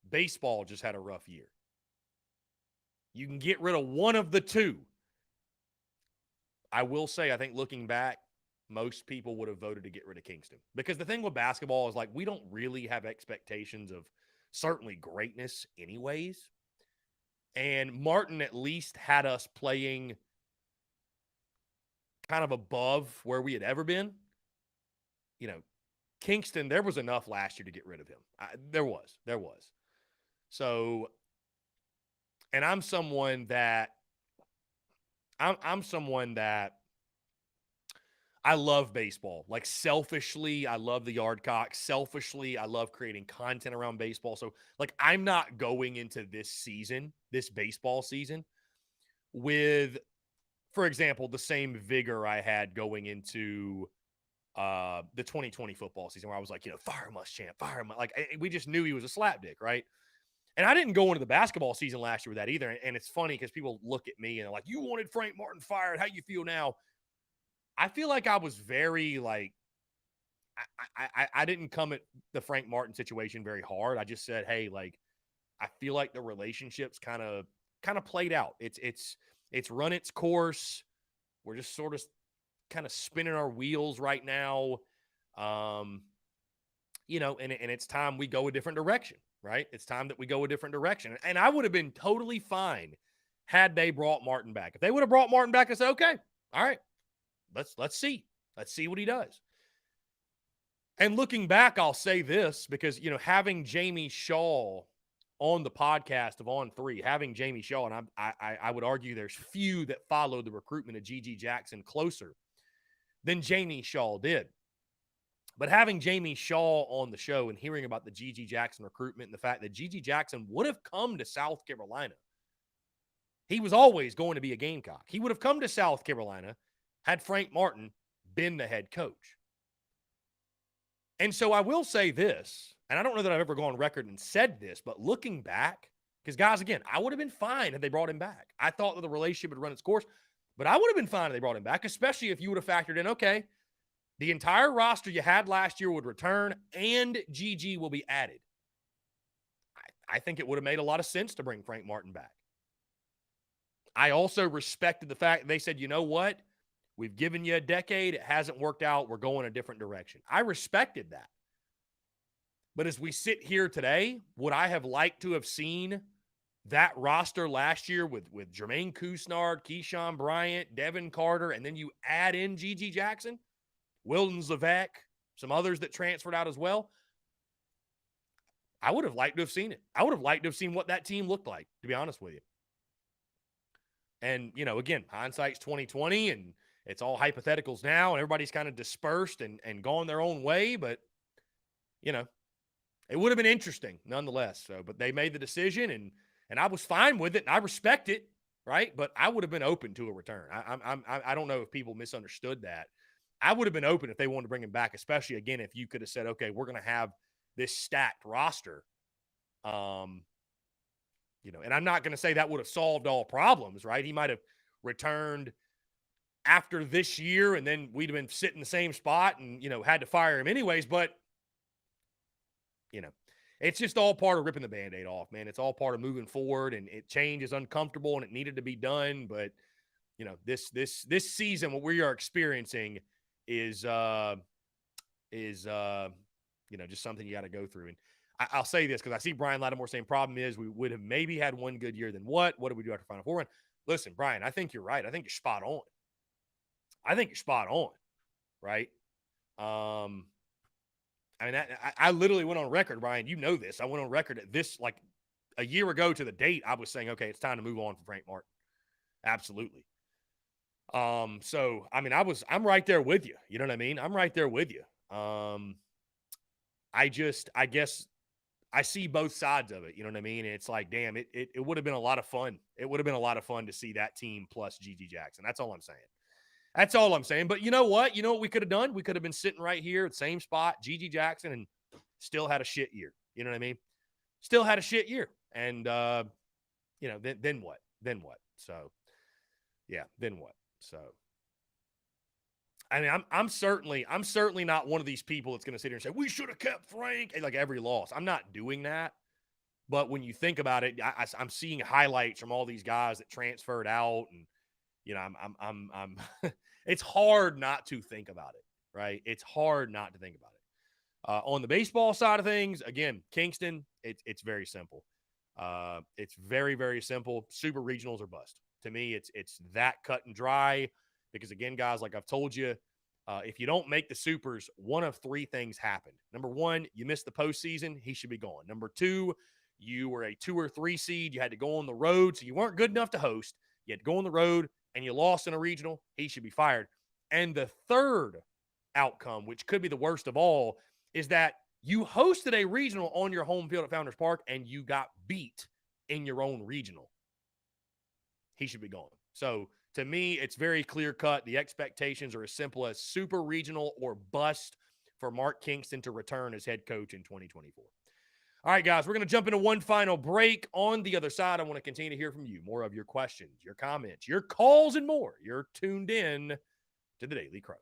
Speaker 1: Baseball just had a rough year. You can get rid of one of the two. I will say, I think looking back, most people would have voted to get rid of Kingston. Because the thing with basketball is, like, we don't really have expectations of certainly greatness anyways. And Martin at least had us playing kind of above where we had ever been. You know, Kingston, there was enough last year to get rid of him. There was. So, and I'm someone that I love baseball. Like, selfishly, I love the Yardcocks. Selfishly, I love creating content around baseball. So, like, I'm not going into this baseball season, with, for example, the same vigor I had going into the 2020 football season, where I was like, you know, fire Muschamp, fire him. Like, we just knew he was a slapdick, right? And I didn't go into the basketball season last year with that either. And it's funny because people look at me and they're like, you wanted Frank Martin fired. How you feel now? I feel like I was very, like, I didn't come at the Frank Martin situation very hard. I just said, hey, like, I feel like the relationship's kind of played out. It's run its course. We're just sort of kind of spinning our wheels right now. You know, and it's time we go a different direction, right? It's time that we go a different direction. And I would have been totally fine had they brought Martin back. If they would have brought Martin back, I said, okay, all right, let's see. Let's see what he does. And looking back, I'll say this because, you know, having Jamie Shaw on the podcast of On 3, having Jamie Shaw, and I would argue there's few that followed the recruitment of G.G. Jackson closer than Jamie Shaw did. But having Jamie Shaw on the show and hearing about the G.G. Jackson recruitment and the fact that G.G. Jackson would have come to South Carolina. He was always going to be a Gamecock. He would have come to South Carolina had Frank Martin been the head coach. And so I will say this, and I don't know that I've ever gone on record and said this, but looking back, because guys, again, I would have been fine had they brought him back. I thought that the relationship would run its course, but I would have been fine if they brought him back, especially if you would have factored in, okay, the entire roster you had last year would return and GG will be added. I think it would have made a lot of sense to bring Frank Martin back. I also respected the fact that they said, you know what? We've given you a decade. It hasn't worked out. We're going a different direction. I respected that. But as we sit here today, would I have liked to have seen that roster last year with Jermaine Couisnard, Keyshawn Bryant, Devin Carter, and then you add in G.G. Jackson, Wilton Levesque, some others that transferred out as well? I would have liked to have seen it. I would have liked to have seen what that team looked like, to be honest with you. And, you know, again, hindsight's 2020, and it's all hypotheticals now, and everybody's kind of dispersed and gone their own way. But, you know, it would have been interesting nonetheless. So, but they made the decision, and I was fine with it, and I respect it, right? But I would have been open to a return. I don't know if people misunderstood that. I would have been open if they wanted to bring him back, especially, again, if you could have said, okay, we're going to have this stacked roster. You know, and I'm not going to say that would have solved all problems, right? He might have returned after this year, and then we'd have been sitting in the same spot and, you know, had to fire him anyways. But, you know, it's just all part of ripping the Band-Aid off, man. It's all part of moving forward, and change is uncomfortable and it needed to be done. But, you know, this season, what we are experiencing is you know, just something you got to go through. And I'll say this because I see Brian Lattimore saying problem is we would have maybe had one good year than what? What did we do after Final Four run? Listen, Brian, I think you're right. I think you're spot on. Right? I mean, I literally went on record, Brian. You know this. I went on record at this, like, a year ago to the date. I was saying, okay, it's time to move on from Frank Martin. Absolutely. So, I mean, I'm right there with you. You know what I mean? I'm right there with you. I guess I see both sides of it. You know what I mean? And it's like, damn, it would have been a lot of fun. It would have been a lot of fun to see that team plus G.G. Jackson. That's all I'm saying. That's all I'm saying. But you know what? You know what we could have done? We could have been sitting right here at the same spot, G.G. Jackson, and still had a shit year. You know what I mean? Still had a shit year. And, you know, then what? Then what? So, yeah, then what? So, I mean, I'm certainly not one of these people that's going to sit here and say, we should have kept Frank, like every loss. I'm not doing that. But when you think about it, I'm seeing highlights from all these guys that transferred out, and, you know, I'm it's hard not to think about it, right? It's hard not to think about it. On the baseball side of things, again, Kingston, it's very simple. It's very, very simple. Super regionals are bust. To me, it's that cut and dry. Because, again, guys, like I've told you, if you don't make the supers, one of three things happened. Number one, you missed the postseason. He should be gone. Number two, you were a 2 or 3 seed. You had to go on the road, so you weren't good enough to host. You had to go on the road, and you lost in a regional. He should be fired. And the third outcome, which could be the worst of all, is that you hosted a regional on your home field at Founders Park, and you got beat in your own regional. He should be gone. So, to me, it's very clear-cut. The expectations are as simple as super regional or bust for Mark Kingston to return as head coach in 2024. All right, guys, we're going to jump into one final break. On the other side, I want to continue to hear from you. More of your questions, your comments, your calls, and more. You're tuned in to the Daily Crow.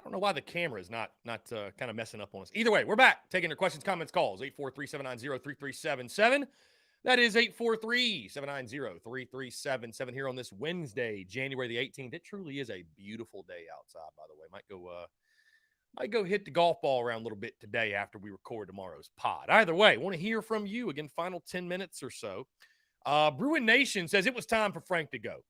Speaker 1: don't know why the camera is not kind of messing up on us. Either way, we're back taking your questions, comments, calls. 843-790-3377. That is 843-790-3377 here on this Wednesday, January the 18th. It truly is a beautiful day outside, by the way. Might go hit the golf ball around a little bit today after we record tomorrow's pod. Either way, want to hear from you. Again, final 10 minutes or so. Bruin Nation says it was time for Frank to go.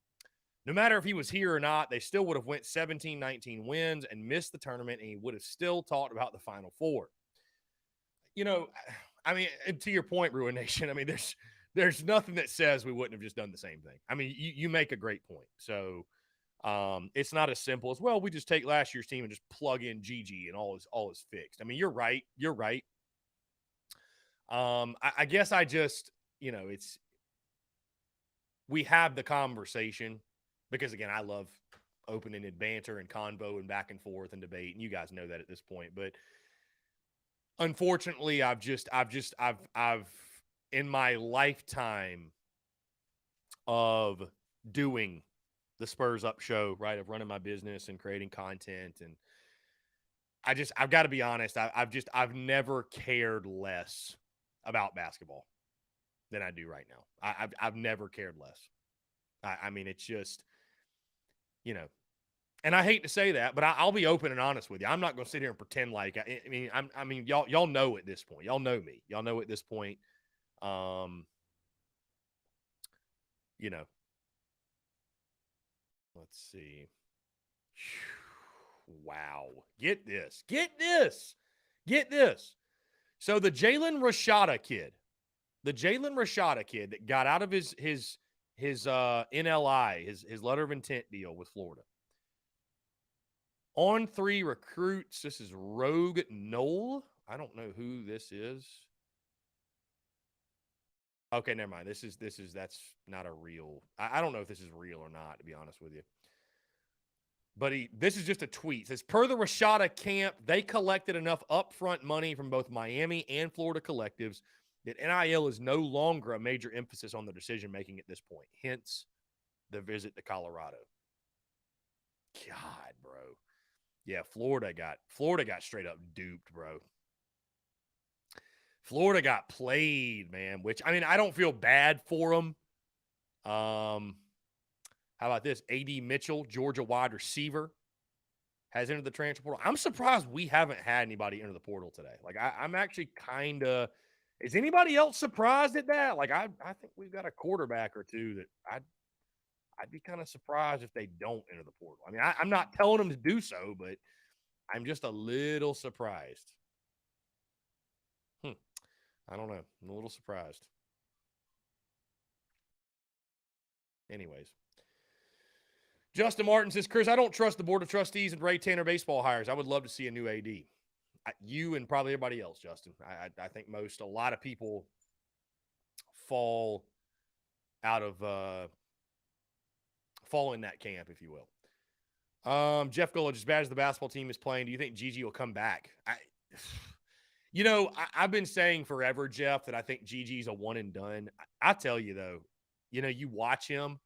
Speaker 1: No matter if he was here or not, they still would have went 17-19 wins and missed the tournament, and he would have still talked about the Final Four. You know, I mean, to your point, Bruin Nation, I mean, there's nothing that says we wouldn't have just done the same thing. I mean, you make a great point. So it's not as simple as, well, we just take last year's team and just plug in Gigi and all is fixed. I mean, you're right. I guess I just, you know, we have the conversation because, again, I love open-ended banter and convo and back and forth and debate, and you guys know that at this point. But unfortunately, I've in my lifetime of doing the Spurs Up show, right, of running my business and creating content, and I've got to be honest, I've never cared less about basketball than I do right now. I've never cared less. I mean, it's just, you know, and I hate to say that, but I'll be open and honest with you. I'm not going to sit here and pretend like, I mean, y'all know at this point. Y'all know me. Y'all know at this point. You know, let's see. Wow. Get this. So the Jalen Rashada kid that got out of his NLI, his letter of intent deal with Florida. On 3 recruits, this is Rogue Knoll. I don't know who this is. Okay, never mind. That's not a real. I don't know if this is real or not, to be honest with you. But this is just a tweet. It says, per the Rashada camp, they collected enough upfront money from both Miami and Florida collectives that NIL is no longer a major emphasis on the decision-making at this point. Hence, the visit to Colorado. God, bro. Yeah, Florida got straight up duped, bro. Florida got played, man, which, I mean, I don't feel bad for them. How about this? A.D. Mitchell, Georgia wide receiver, has entered the transfer portal. I'm surprised we haven't had anybody enter the portal today. Like, I'm actually kind of – is anybody else surprised at that? Like, I think we've got a quarterback or two that I'd be kind of surprised if they don't enter the portal. I mean, I'm not telling them to do so, but I'm just a little surprised. I don't know. I'm a little surprised. Anyways. Justin Martin says, Chris, I don't trust the Board of Trustees and Ray Tanner baseball hires. I would love to see a new AD. You and probably everybody else, Justin. I think a lot of people fall out of fall in that camp, if you will. Jeff Gullidge, as bad as the basketball team is playing, do you think Gigi will come back? You know, I've been saying forever, Jeff, that I think Gigi's a one and done. I tell you, though, you know, you watch him.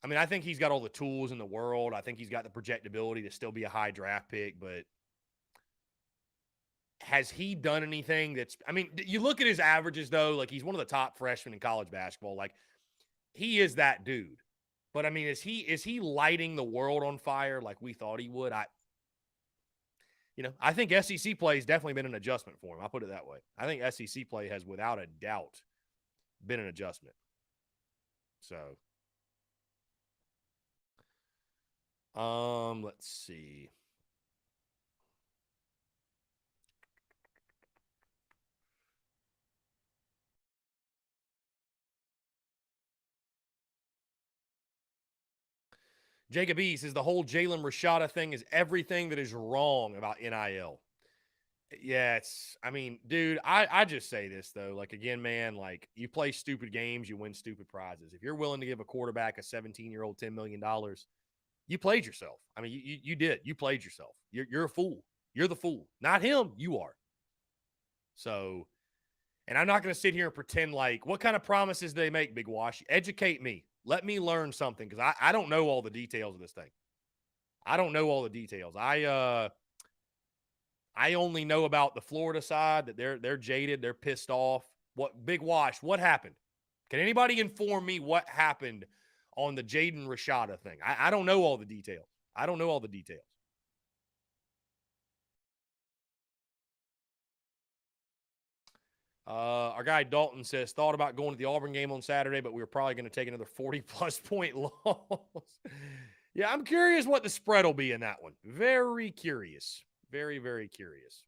Speaker 1: I mean, I think he's got all the tools in the world. I think he's got the projectability to still be a high draft pick, but has he done anything that's – I mean, you look at his averages, though, like he's one of the top freshmen in college basketball. Like, he is that dude. But, I mean, is he lighting the world on fire like we thought he would? You know, I think SEC play has definitely been an adjustment for him. I'll put it that way. I think SEC play has, without a doubt, been an adjustment. So, let's see. Jacob E. says the whole Jalen Rashada thing is everything that is wrong about NIL. Yeah, I mean, dude, I just say this, though. Like, again, man, like, you play stupid games, you win stupid prizes. If you're willing to give a quarterback a 17-year-old $10 million, you played yourself. I mean, you did. You played yourself. You're a fool. You're the fool. Not him. You are. So, and I'm not going to sit here and pretend like, what kind of promises do they make, Big Wash? Educate me. Let me learn something, because I don't know all the details of this thing. I don't know all the details. I only know about the Florida side, that they're jaded, they're pissed off. What Big Wash? What happened? Can anybody inform me what happened on the Jaden Rashada thing? I don't know all the details. I don't know all the details. Our guy Dalton says, thought about going to the Auburn game on Saturday, but we were probably going to take another 40-plus point loss. Yeah, I'm curious what the spread will be in that one. Very curious. Very, very curious.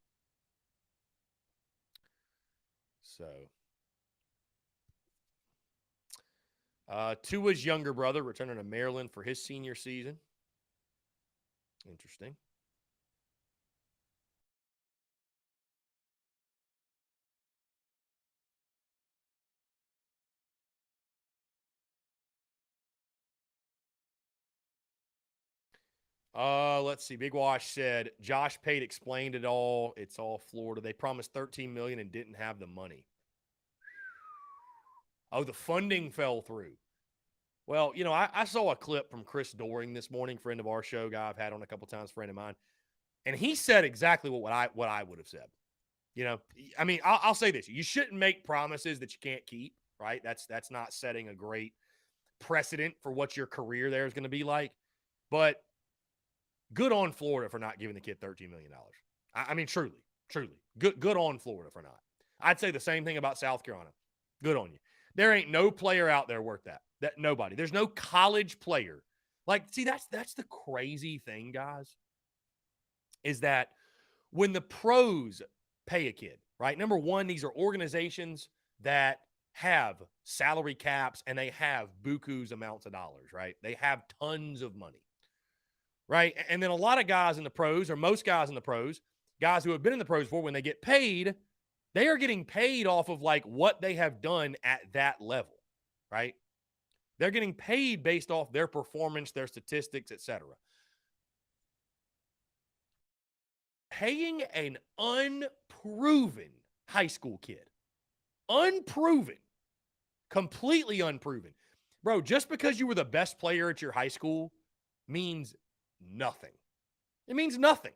Speaker 1: So, Tua's younger brother returning to Maryland for his senior season. Interesting. Let's see. Big Wash said Josh Pate explained it all. It's all Florida. They promised $13 million and didn't have the money. Oh, the funding fell through. Well, you know, I saw a clip from Chris Doring this morning, friend of our show, guy I've had on a couple times, friend of mine, and he said exactly what I would have said. You know, I mean, I'll say this: you shouldn't make promises that you can't keep. Right? That's not setting a great precedent for what your career there is going to be like. But good on Florida for not giving the kid $13 million. I mean, truly. Good on Florida for not. I'd say the same thing about South Carolina. Good on you. There ain't no player out there worth that. Nobody. There's no college player. Like, see, that's the crazy thing, guys, is that when the pros pay a kid, right? Number one, these are organizations that have salary caps and they have buku's amounts of dollars, right? They have tons of money. Right. And then a lot of guys in the pros, or most guys in the pros, guys who have been in the pros before, when they get paid, they are getting paid off of like what they have done at that level. Right. They're getting paid based off their performance, their statistics, etc. Paying an unproven high school kid, unproven, completely unproven. Bro, just because you were the best player at your high school means nothing. It means nothing.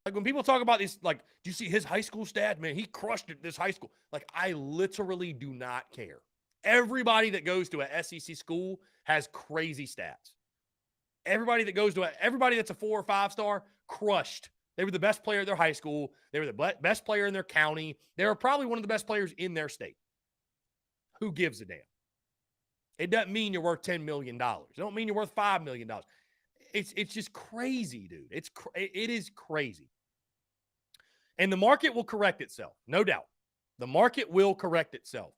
Speaker 1: Like when people talk about this, like, do you see his high school stats? Man, he crushed it this high school. Like, I literally do not care. Everybody that goes to a SEC school has crazy stats. Everybody that's a 4 or 5 star, crushed. They were the best player at their high school. They were the best player in their county. They were probably one of the best players in their state. Who gives a damn? It doesn't mean you're worth $10 million. It don't mean you're worth $5 million. It's just crazy, dude. It is crazy. And the market will correct itself, no doubt. The market will correct itself.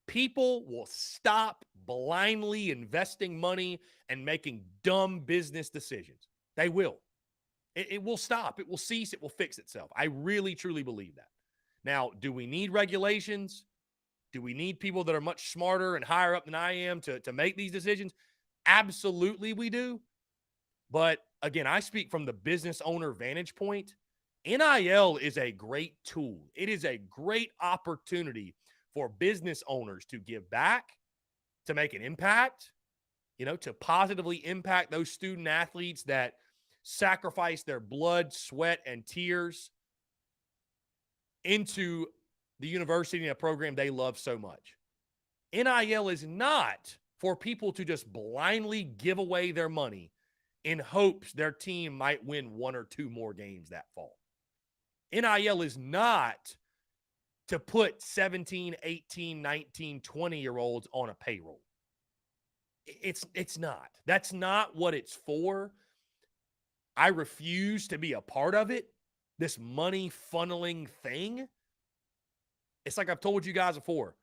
Speaker 1: People will stop blindly investing money and making dumb business decisions. They will. It will stop. It will cease. It will fix itself. I really, truly believe that. Now, do we need regulations? Do we need people that are much smarter and higher up than I am to make these decisions? Absolutely we do. But again, I speak from the business owner vantage point. NIL is a great tool. It is a great opportunity for business owners to give back, to make an impact, to positively impact those student athletes that sacrifice their blood, sweat, and tears into the university and a program they love so much. NIL is not for people to just blindly give away their money in hopes their team might win 1 or 2 more games that fall. NIL is not to put 17, 18, 19, 20-year-olds on a payroll. It's not. That's not what it's for. I refuse to be a part of it, this money funneling thing. It's like I've told you guys before.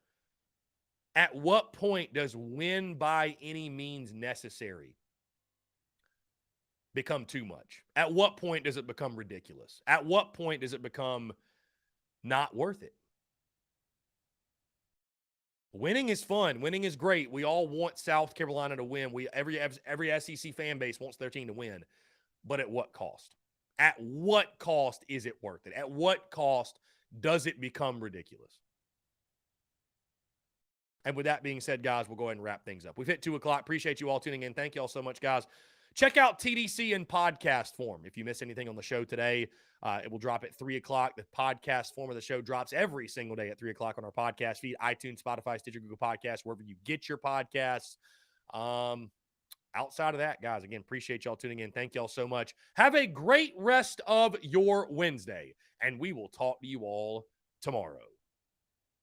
Speaker 1: At what point does win by any means necessary become too much? At what point does it become ridiculous? At what point does it become not worth it? Winning is fun. Winning is great. We all want South Carolina to win. Every SEC fan base wants their team to win. But at what cost? At what cost is it worth it? At what cost does it become ridiculous? And with that being said, guys, we'll go ahead and wrap things up. We've hit 2 o'clock. Appreciate you all tuning in. Thank you all so much, guys. Check out TDC in podcast form. If you miss anything on the show today, it will drop at 3 o'clock. The podcast form of the show drops every single day at 3 o'clock on our podcast feed, iTunes, Spotify, Stitcher, Google Podcasts, wherever you get your podcasts. Outside of that, guys, again, appreciate y'all tuning in. Thank y'all so much. Have a great rest of your Wednesday, and we will talk to you all tomorrow.